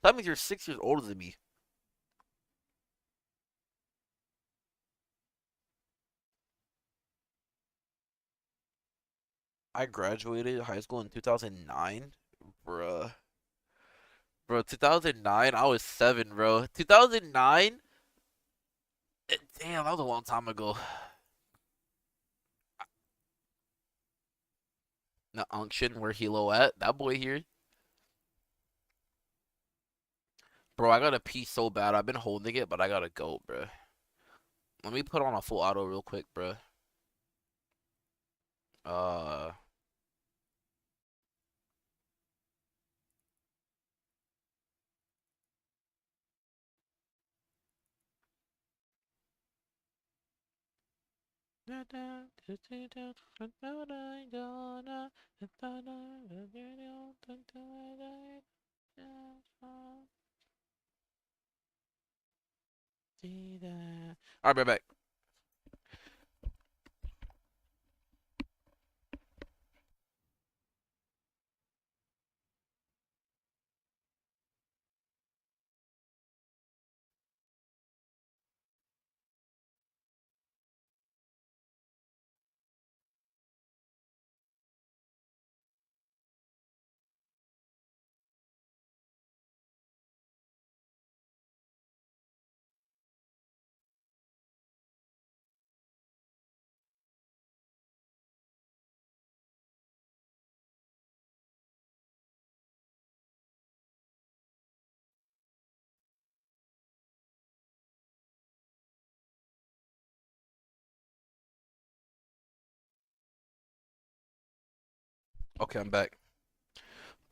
That means you're 6 years older than me. I graduated high school in 2009. Bruh. Bro, 2009, I was 7, bro. 2009, Damn, that was a long time ago. The unction, where Hilo at? That boy here. Bro, I gotta pee so bad. I've been holding it, but I gotta go, bro. Let me put on a full auto real quick, bro. Uh, Alright, right back. Okay, I'm back.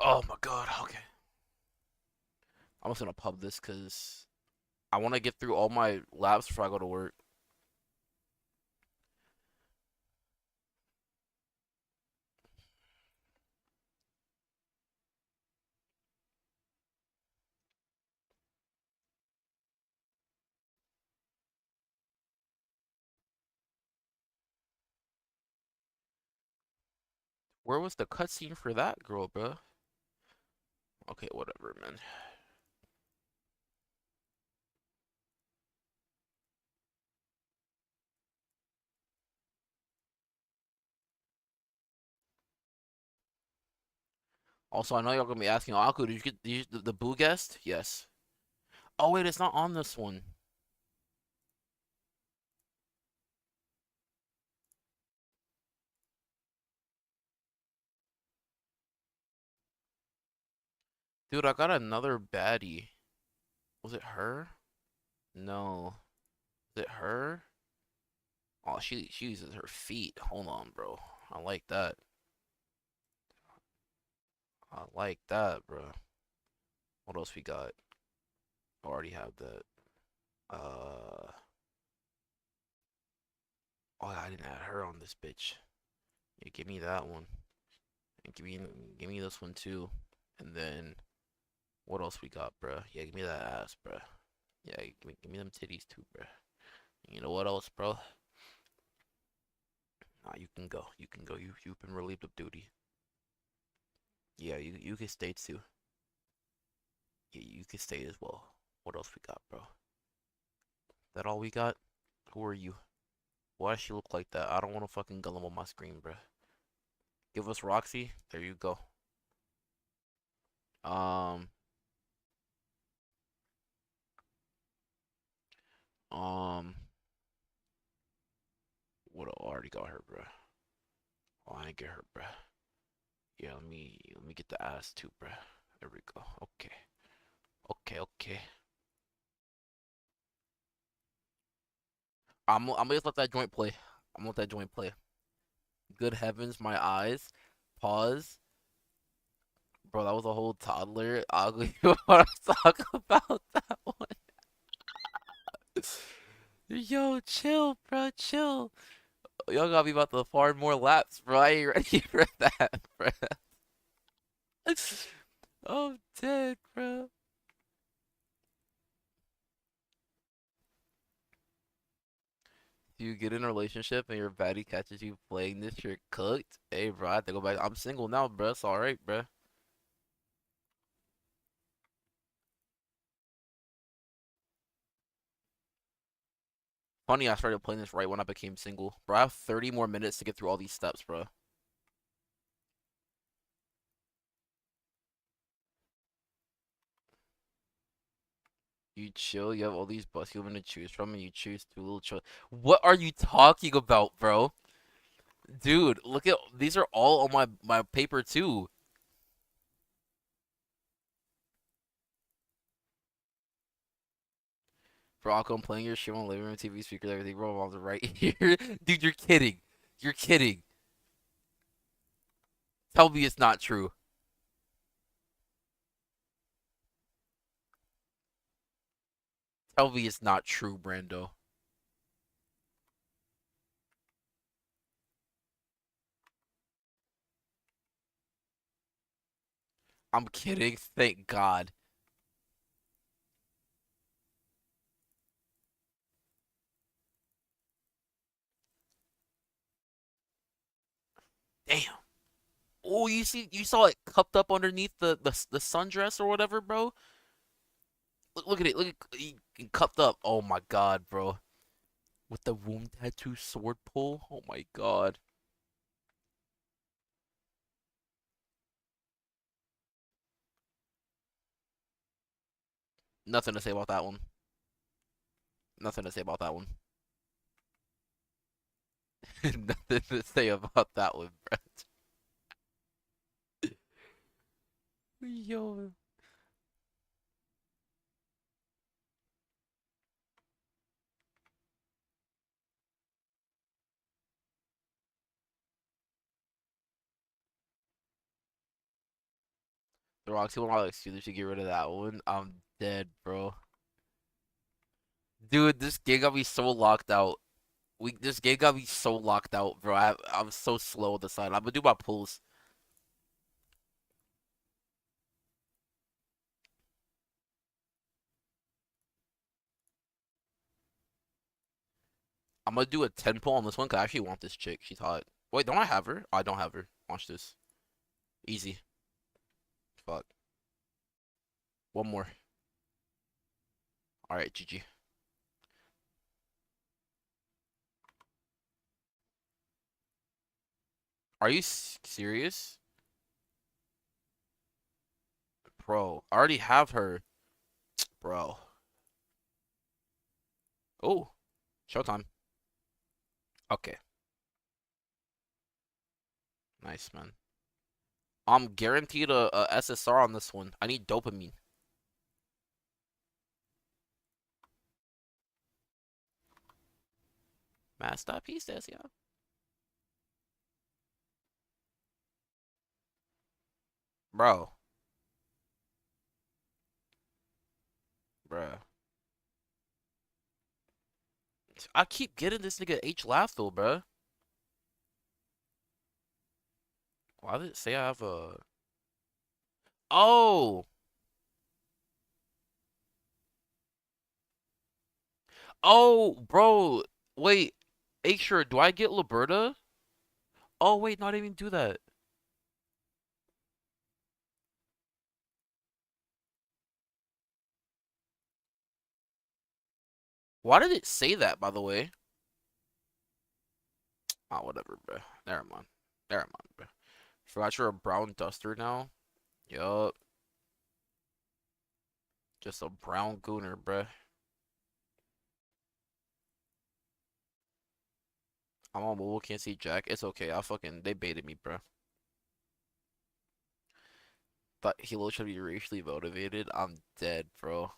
Oh my god, okay. I'm just gonna pub this because I want to get through all my labs before I go to work. Where was the cutscene for that girl, bro? Okay, whatever, man. Also, I know y'all gonna be asking, oh, Aku, did you get the Boo guest? Yes. Oh wait, it's not on this one. Dude, I got another baddie. Was it her? No. Is it her? Oh, she uses her feet. Hold on, bro. I like that. I like that, bro. What else we got? I already have that. Uh, oh, I didn't add her on this bitch. Yeah, give me that one. And give me this one too. And then what else we got, bro? Yeah, give me that ass, bro. Yeah, give me them titties too, bro. You know what else, bro? Nah, you can go. You can go. You've been relieved of duty. Yeah, you can stay too. Yeah, you can stay as well. What else we got, bro? That all we got? Who are you? Why does she look like that? I don't want to fucking Gollum on my screen, bro. Give us Roxy. There you go. Um, um, what? I already got her, bro. Oh, I didn't get her, bro. Yeah, let me get the ass too, bro. There we go. Okay, okay. I'm gonna just let that joint play. I'm gonna let that joint play. Good heavens, my eyes. Pause. Bro, that was a whole toddler. Ugly. You want to talk about that one? Yo, chill, bro, chill. Y'all gotta be about to farm more laps, bro. I ain't ready for that, bro. I'm dead, bro. You get in a relationship and your baddie catches you playing this, you're cooked. Hey, bro, I have to go back. I'm single now, bro. It's alright, bro. Funny, I started playing this right when I became single. Bro, I have 30 more minutes to get through all these steps, bro. You chill, you have all these bus women to choose from, and you choose two little children. What are you talking about, bro? Dude, look at these are all on my paper too. Bro, I'm playing your shit on living room TV speakers, everything, bro. I'm right here. Dude, you're kidding. You're kidding. Tell me it's not true. Tell me it's not true, Brando. I'm kidding. Thank God. Damn. Oh, you saw it cupped up underneath the sundress or whatever, bro. Look at it. Look at cupped up. Oh my God, bro. With the womb tattoo sword pull. Oh my God. Nothing to say about that one. Nothing to say about that one. Nothing to say about that one, bro. Yo. The Roxy one, I'll excuse to get rid of that one. I'm dead, bro. Dude, this game got me so locked out. This game got me so locked out, bro. I'm so slow on the side. I'm gonna do my pulls. I'm gonna do a 10 pull on this one because I actually want this chick. She's hot. Wait, don't I have her? I don't have her. Watch this. Easy. Fuck. One more. Alright, GG. Are you serious? Bro, I already have her. Bro. Oh, showtime. Okay. Nice, man. I'm guaranteed a SSR on this one. I need dopamine. Masterpieces, yeah. Bro. Bruh. I keep getting this nigga H Lafthul, bruh. Why did it say I have a... Oh! Oh, bro. Wait. Sure, do I get Liberta? Oh, wait, not even do that. Why did it say that, by the way? Ah, whatever, bruh. Never mind. Never mind, bruh. Forgot you're a brown duster now? Yup. Just a brown gooner, bruh. I'm on mobile, can't see Jack. It's okay. They baited me, bruh. Thought Hilo should be racially motivated. I'm dead, bro.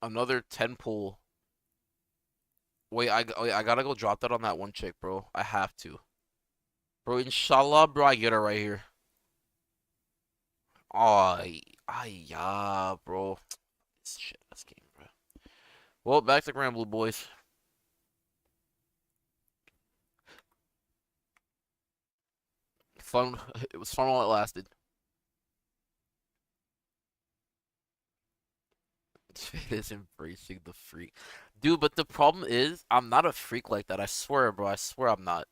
Another 10 pull. Wait, I gotta go drop that on that one chick, bro. I have to. Bro, inshallah, bro, I get her right here. Oh, yeah, bro. Shit, this game, bro. Well, back to Granblue, boys. Fun. It was fun while it lasted. It is embracing the freak. Dude, but the problem is, I'm not a freak like that. I swear, bro. I swear I'm not.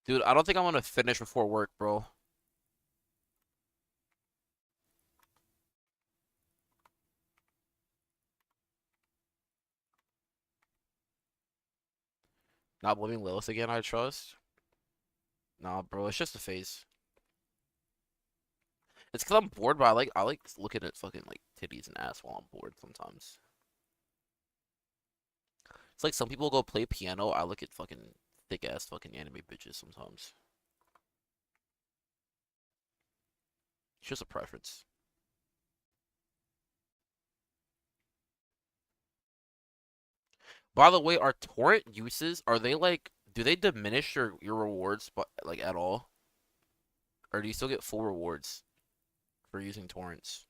Dude, I don't think I'm gonna finish before work, bro. Not blaming Lilith again, I trust. Nah, bro, it's just a phase. It's because I'm bored, but I like looking at fucking like titties and ass while I'm bored sometimes. It's like some people go play piano. I look at fucking thick ass fucking anime bitches sometimes. It's just a preference. By the way, are torrent uses, are they like, do they diminish your rewards but like at all? Or do you still get full rewards for using torrents?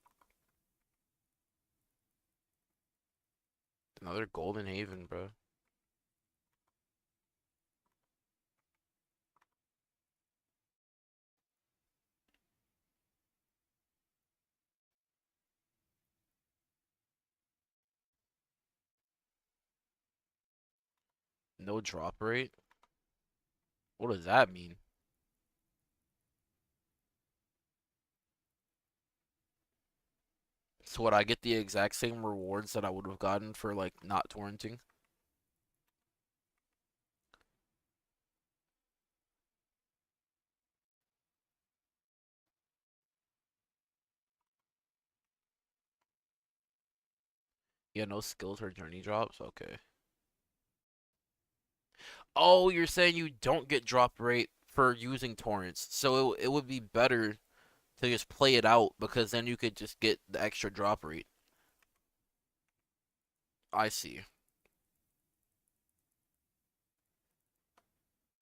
Another Golden Haven, bro. No drop rate? What does that mean? So would I get the exact same rewards that I would have gotten for like not torrenting? Yeah, no skills or journey drops? Okay. Oh, you're saying you don't get drop rate for using torrents. So it would be better to just play it out because then you could just get the extra drop rate. I see.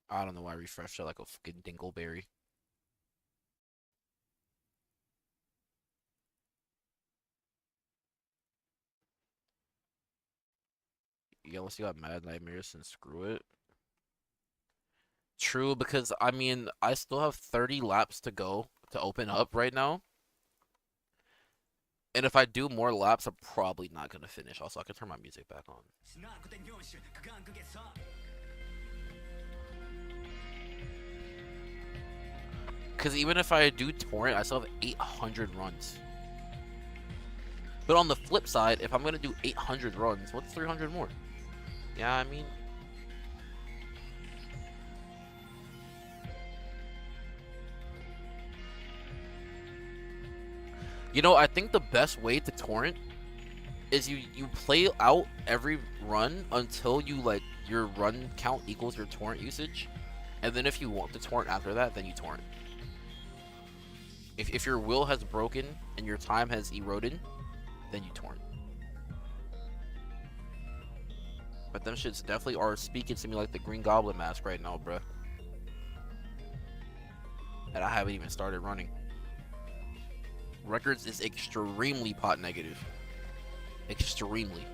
I don't know why I refreshed it like a fucking dingleberry. Yeah, unless you got Mad Nightmares, and screw it. True, because I mean, I still have 30 laps to go to open up right now. And if I do more laps, I'm probably not gonna finish. Also, I can turn my music back on. Because even if I do torrent, I still have 800 runs. But on the flip side, if I'm gonna do 800 runs, what's 300 more? Yeah, I mean, you know, I think the best way to torrent is you play out every run until you like your run count equals your torrent usage, and then if you want to torrent after that, then you torrent. If your will has broken and your time has eroded, then you torrent. But them shits definitely are speaking to me like the Green Goblin mask right now, bruh. And I haven't even started running. Records is extremely pot negative. Extremely.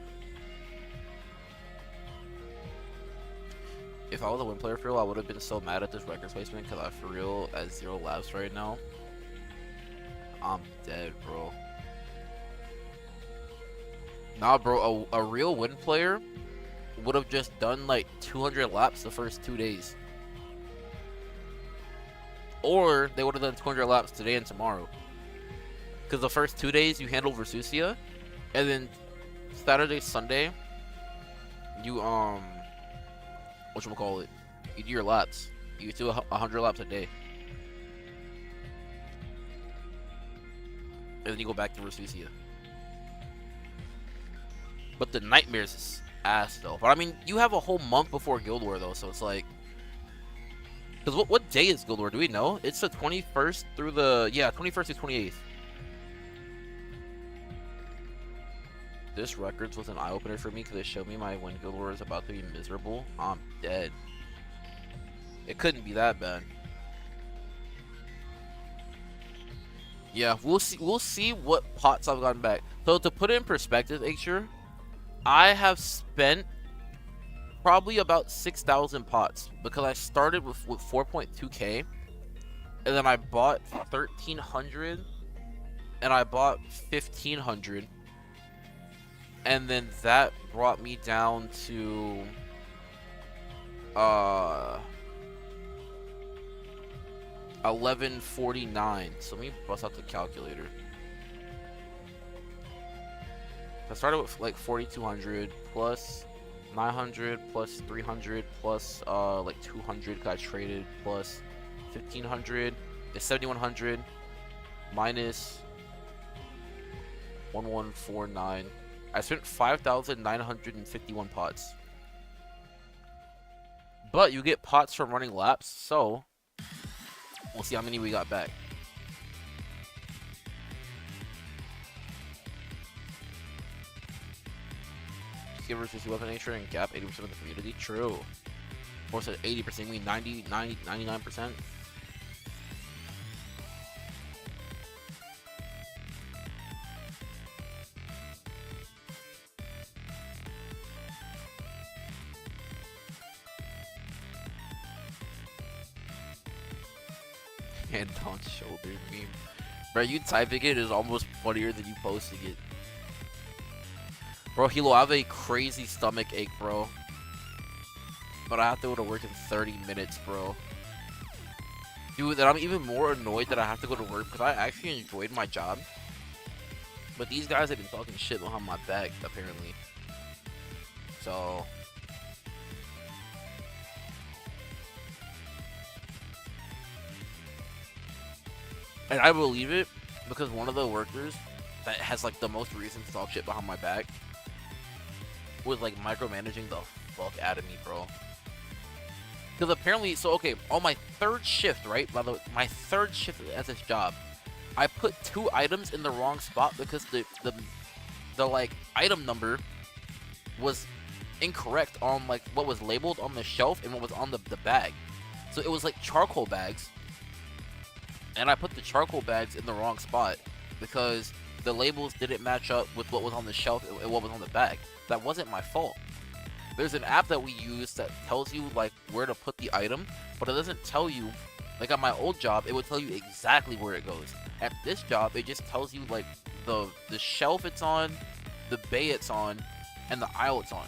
If I was a win player for real, I would have been so mad at this record placement because I for real at 0 laps right now. I'm dead, bro. Nah, bro, a real win player would have just done like 200 laps the first 2 days. Or they would have done 200 laps today and tomorrow. Because the first 2 days you handle Versusia, and then Saturday, Sunday, you whatchamacallit, you do your laps. You do 100 laps a day. And then you go back to Versusia. But the Nightmares is ass though. But I mean, you have a whole month before Guild War though, so it's like, because what day is Guild War? Do we know? It's the 21st through the 21st to 28th. This records was an eye opener for me because it showed me my when Guild War is about to be miserable. I'm dead. It couldn't be that bad. Yeah, we'll see. We'll see what pots I've gotten back. So to put it in perspective, Aksure, I have spent probably about 6,000 pots because I started with 4.2k, and then I bought 1,300, and I bought 1,500, and then that brought me down to 1149. So let me bust out the calculator. I started with like 4,200 plus 900 plus 300 plus like 200 got traded plus 1500 is 7100 minus 1149. I spent 5,951 pots. But you get pots from running laps, so we'll see how many we got back. Givers 50 weapon nature and gap 80% of the community. True. Or said 80%, you mean 90, 90, 99%? Hand on shoulder meme. Bro, you typing it is almost funnier than you posting it. Bro, Hilo, I have a crazy stomach ache, bro. But I have to go to work in 30 minutes, bro. Dude, and I'm even more annoyed that I have to go to work because I actually enjoyed my job. But these guys have been talking shit behind my back, apparently. So... and I believe it because one of the workers that has like the most reason to talk shit behind my back was like micromanaging the fuck out of me, bro. Because apparently, so okay, on my third shift, right? By the way, my third shift at this job, I put 2 items in the wrong spot because the like item number was incorrect on like what was labeled on the shelf and what was on the bag. So it was like charcoal bags. And I put the charcoal bags in the wrong spot because the labels didn't match up with what was on the shelf and what was on the bag. That wasn't my fault. There's an app that we use that tells you like where to put the item, but it doesn't tell you, like at my old job, it would tell you exactly where it goes. At this job, it just tells you like the shelf it's on, the bay it's on, and the aisle it's on.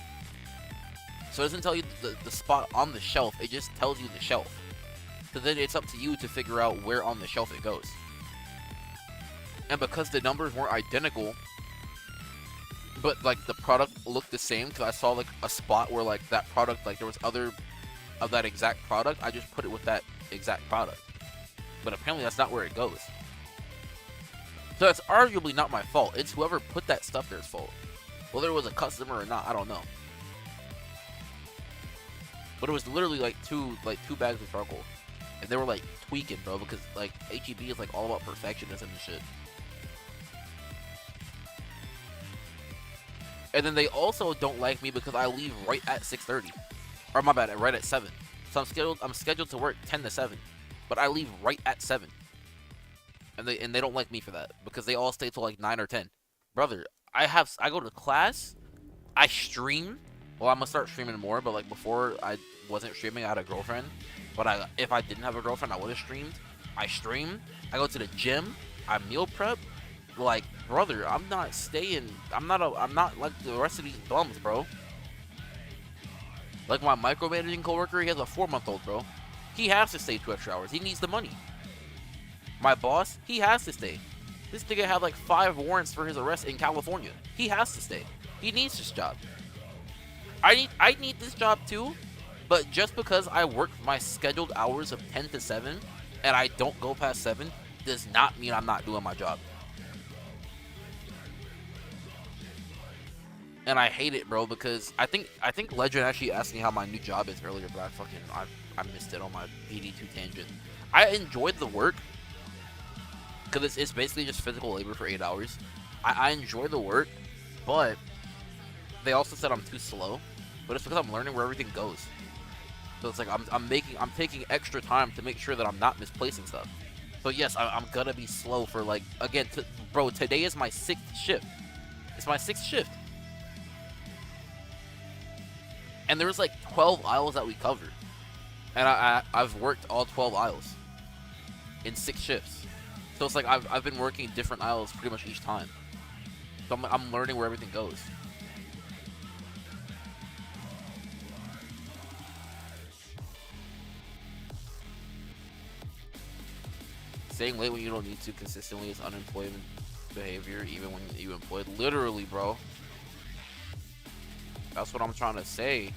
So it doesn't tell you the spot on the shelf, it just tells you the shelf. So then it's up to you to figure out where on the shelf it goes. And because the numbers weren't identical, but like the product looked the same, because I saw like a spot where like that product, like there was other of that exact product, I just put it with that exact product. But apparently that's not where it goes. So it's arguably not my fault. It's whoever put that stuff there's fault. Whether it was a customer or not, I don't know. But it was literally like two bags of charcoal. And they were like tweaking, bro, because like HEB is like all about perfectionism and shit. And then they also don't like me because I leave right at 6:30. Or my bad, right at 7. So I'm scheduled to work 10 to 7. But I leave right at 7. And they don't like me for that because they all stay till like 9 or 10. Brother, I go to class, I stream. Well, I'm gonna start streaming more, but like before I wasn't streaming, I had a girlfriend. But if I didn't have a girlfriend, I would have streamed. I stream. I go to the gym. I meal prep. Like, brother, I'm not like the rest of these bums, bro. Like my micromanaging coworker, he has a 4-month-old, bro. He has to stay 2 extra hours. He needs the money. My boss, he has to stay. This nigga had like 5 warrants for his arrest in California. He has to stay. He needs this job. I need this job too. But just because I work my scheduled hours of 10 to 7 and I don't go past 7 does not mean I'm not doing my job. And I hate it, bro, because I think Legend actually asked me how my new job is earlier, but I missed it on my PD2 tangent. I enjoyed the work because it's basically just physical labor for 8 hours. I enjoy the work, but they also said I'm too slow. But it's because I'm learning where everything goes. So it's like I'm taking extra time to make sure that I'm not misplacing stuff. So yes, I'm gonna be slow for like, again, bro, today is my 6th shift. It's my 6th shift. And there's like 12 aisles that we covered. And I've worked all 12 aisles in 6 shifts. So it's like I've been working different aisles pretty much each time. So I'm learning where everything goes. Staying late when you don't need to consistently is unemployment behavior, even when you employed. Literally, bro. That's what I'm trying to say.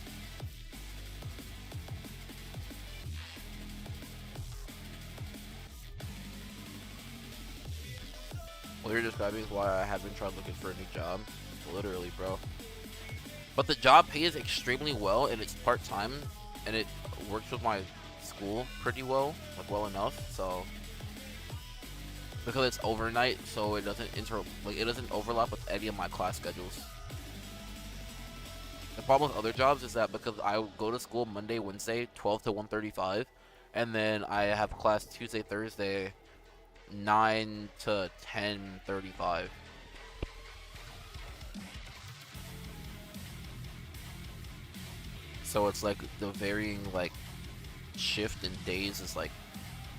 What you're describing is why I have been trying looking for a new job. Literally, bro. But the job pays extremely well, and it's part-time, and it works with my school pretty well, like well enough. So because it's overnight, so it doesn't it doesn't overlap with any of my class schedules. The problem with other jobs is that because I go to school Monday, Wednesday, 12 to 1:35, and then I have class Tuesday, Thursday, 9 to 10:35. So it's like the varying like shift in days is like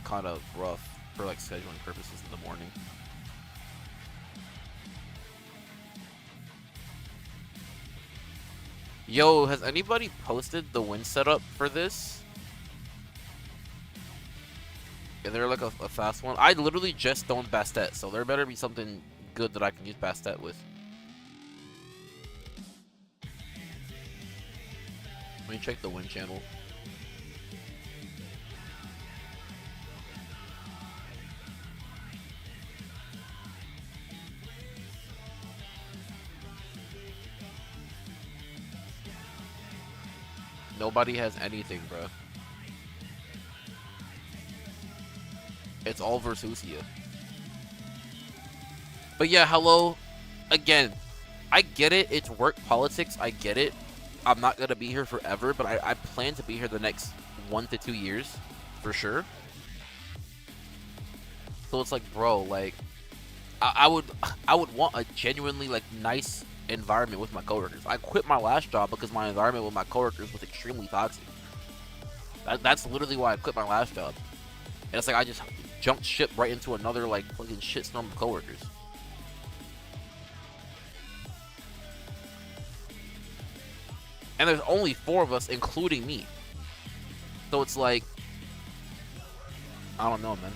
kind of rough for like scheduling purposes in the morning. Yo, has anybody posted the win setup for this? Is there like a fast one? I literally just stoned Bastet, so there better be something good that I can use Bastet with. Let me check the win channel. Nobody has anything, bro. It's all Versusia. But yeah, hello. Again, I get it. It's work politics. I get it. I'm not going to be here forever, but I plan to be here the next 1 to 2 years. For sure. So it's like, bro, like, I would I would want a genuinely, like, nice environment with my coworkers. I quit my last job because my environment with my coworkers was extremely toxic. That's literally why I quit my last job. And it's like I just jumped ship right into another, like, fucking shitstorm of coworkers. And there's only 4 of us, including me. So it's like, I don't know, man.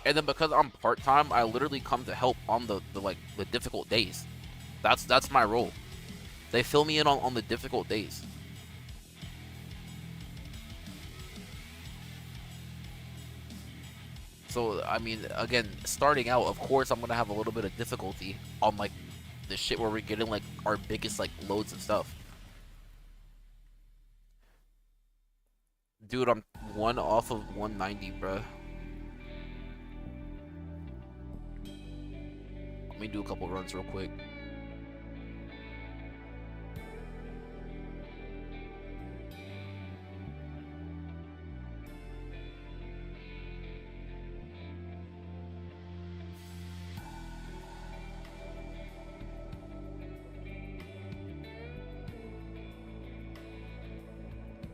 And then because I'm part-time, I literally come to help on the difficult days. That's my role. They fill me in on the difficult days. So, I mean, again, starting out, of course, I'm gonna have a little bit of difficulty on, like, the shit where we're getting, like, our biggest, like, loads of stuff. Dude, I'm 1 off of 190, bruh. Let me do a couple runs real quick.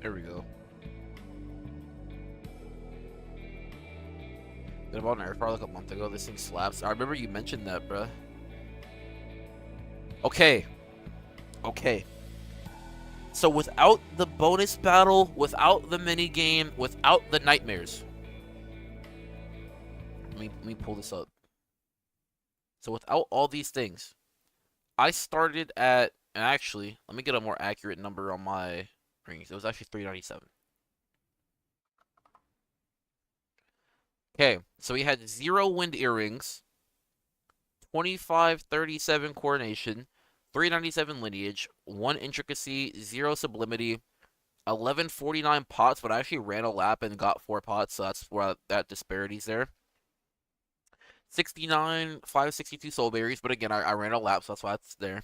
There we go. Did about an air fryer like a month ago. This thing slaps. I remember you mentioned that, bruh. Okay. Okay. So without the bonus battle, without the mini game, without the nightmares. Let me pull this up. So without all these things, I started at, and actually, let me get a more accurate number on my rings. It was actually 397. Okay, so we had 0 wind earrings, 2537 coordination, 397 lineage, 1 intricacy, 0 sublimity, 1149 pots, but I actually ran a lap and got 4 pots, so that's where that disparity's there. 69, 562 soul berries, but again, I ran a lap, so that's why it's there.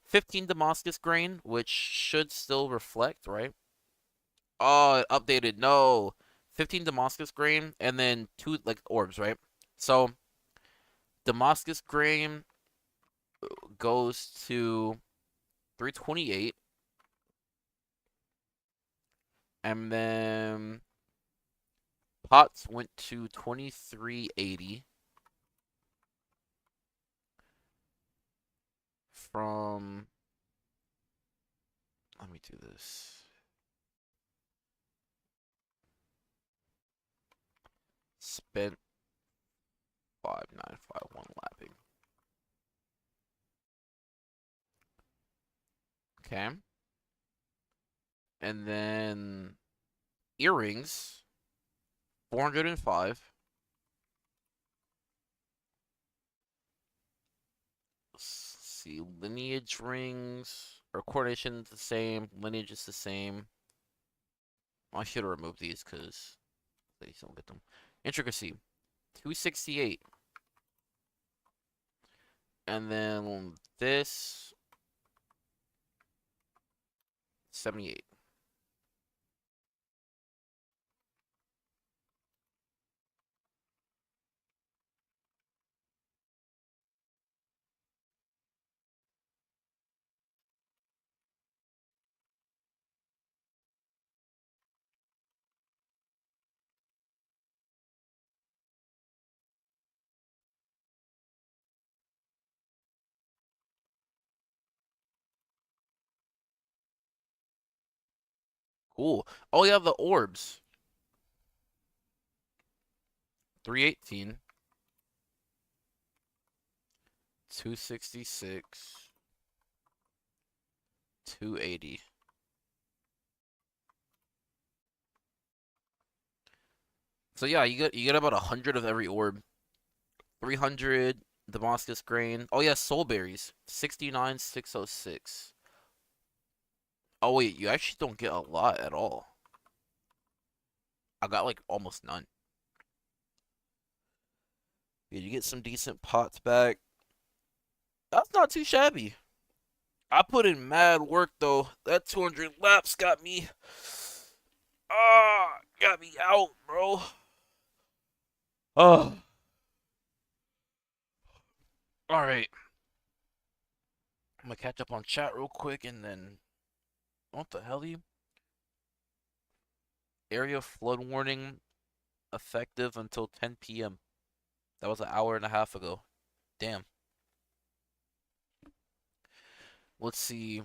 15 Damascus grain, which should still reflect, right? Oh, it updated. No. 15 Damascus grain, and then 2, like, orbs, right? So, Damascus grain goes to 328, and then pots went to 2380 from, let me do this. Spent 5951 lapping. Okay. And then earrings, 405. Let's see, lineage rings or coordination is the same, lineage is the same. I should have removed these because they don't get them. Intricacy, 268. And then this, 78. Cool. Oh, yeah, the orbs. 318, 266, 280. So yeah, you get about 100 of every orb. 300 Damascus grain. Oh yeah, soul berries. 69, 606. Oh wait, you actually don't get a lot at all. I got like almost none. Yeah, you get some decent pots back. That's not too shabby. I put in mad work though. That 200 laps got me out, bro. Oh. All right. I'm gonna catch up on chat real quick and then what the hell you? Area flood warning effective until 10 p.m. That was an hour and a half ago. Damn. Let's see.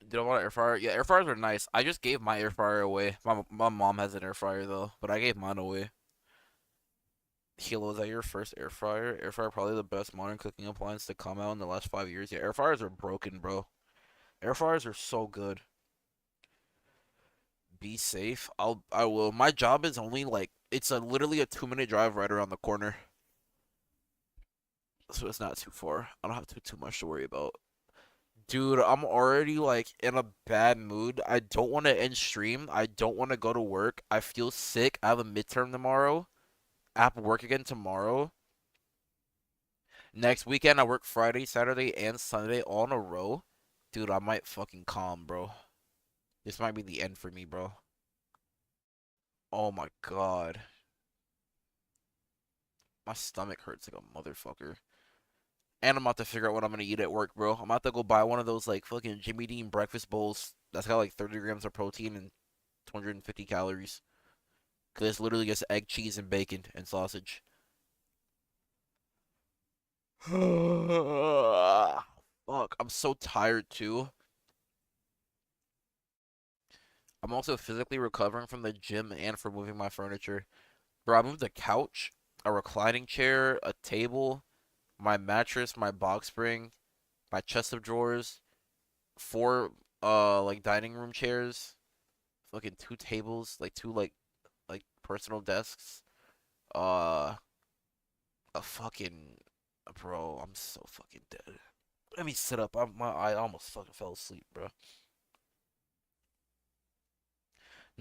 Did I want an air fryer? Yeah, air fryers are nice. I just gave my air fryer away. My mom has an air fryer though, but I gave mine away. Hilo, is that your first air fryer? Air fryer probably the best modern cooking appliance to come out in the last 5 years. Yeah, air fryers are broken, bro. Air fryers are so good. Be safe. I will. My job is only like it's literally a 2 minute drive right around the corner. So it's not too far. I don't have too much to worry about. Dude, I'm already like in a bad mood. I don't want to end stream. I don't want to go to work. I feel sick. I have a midterm tomorrow. I have to work again tomorrow. Next weekend I work Friday, Saturday, and Sunday all in a row. Dude, I might fucking calm, bro. This might be the end for me, bro. Oh my god. My stomach hurts like a motherfucker. And I'm about to figure out what I'm gonna eat at work, bro. I'm about to go buy one of those like fucking Jimmy Dean breakfast bowls that's got like 30 grams of protein and 250 calories. Cause it's literally just egg, cheese, and bacon and sausage. Fuck, I'm so tired too. I'm also physically recovering from the gym and from moving my furniture. Bro, I moved a couch, a reclining chair, a table, my mattress, my box spring, my chest of drawers, four like dining room chairs, fucking two tables, like two like personal desks, uh a fucking bro, I'm so fucking dead. Let me sit up. I almost fucking fell asleep, bro.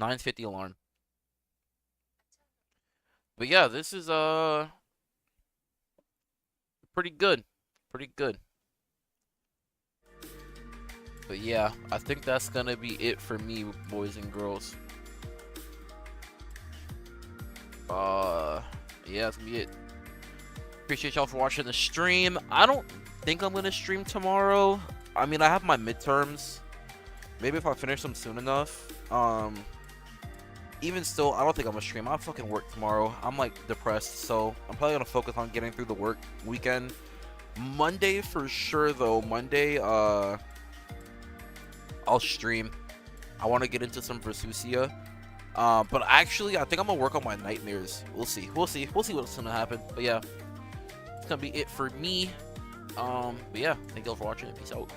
9:50 alarm. But yeah, this is pretty good. Pretty good. But yeah, I think that's gonna be it for me, boys and girls. Yeah, that's gonna be it. Appreciate y'all for watching the stream. I don't think I'm gonna stream tomorrow. I mean, I have my midterms. Maybe if I finish them soon enough. Even still, I don't think I'm gonna stream. I'll fucking work tomorrow. I'm like depressed, so I'm probably gonna focus on getting through the work weekend. Monday for sure though. Monday, I'll stream. I want to get into some Versusia. But actually, I think I'm gonna work on my nightmares. We'll see. We'll see. We'll see what's gonna happen. But yeah, it's gonna be it for me. But yeah, thank y'all for watching. Peace out.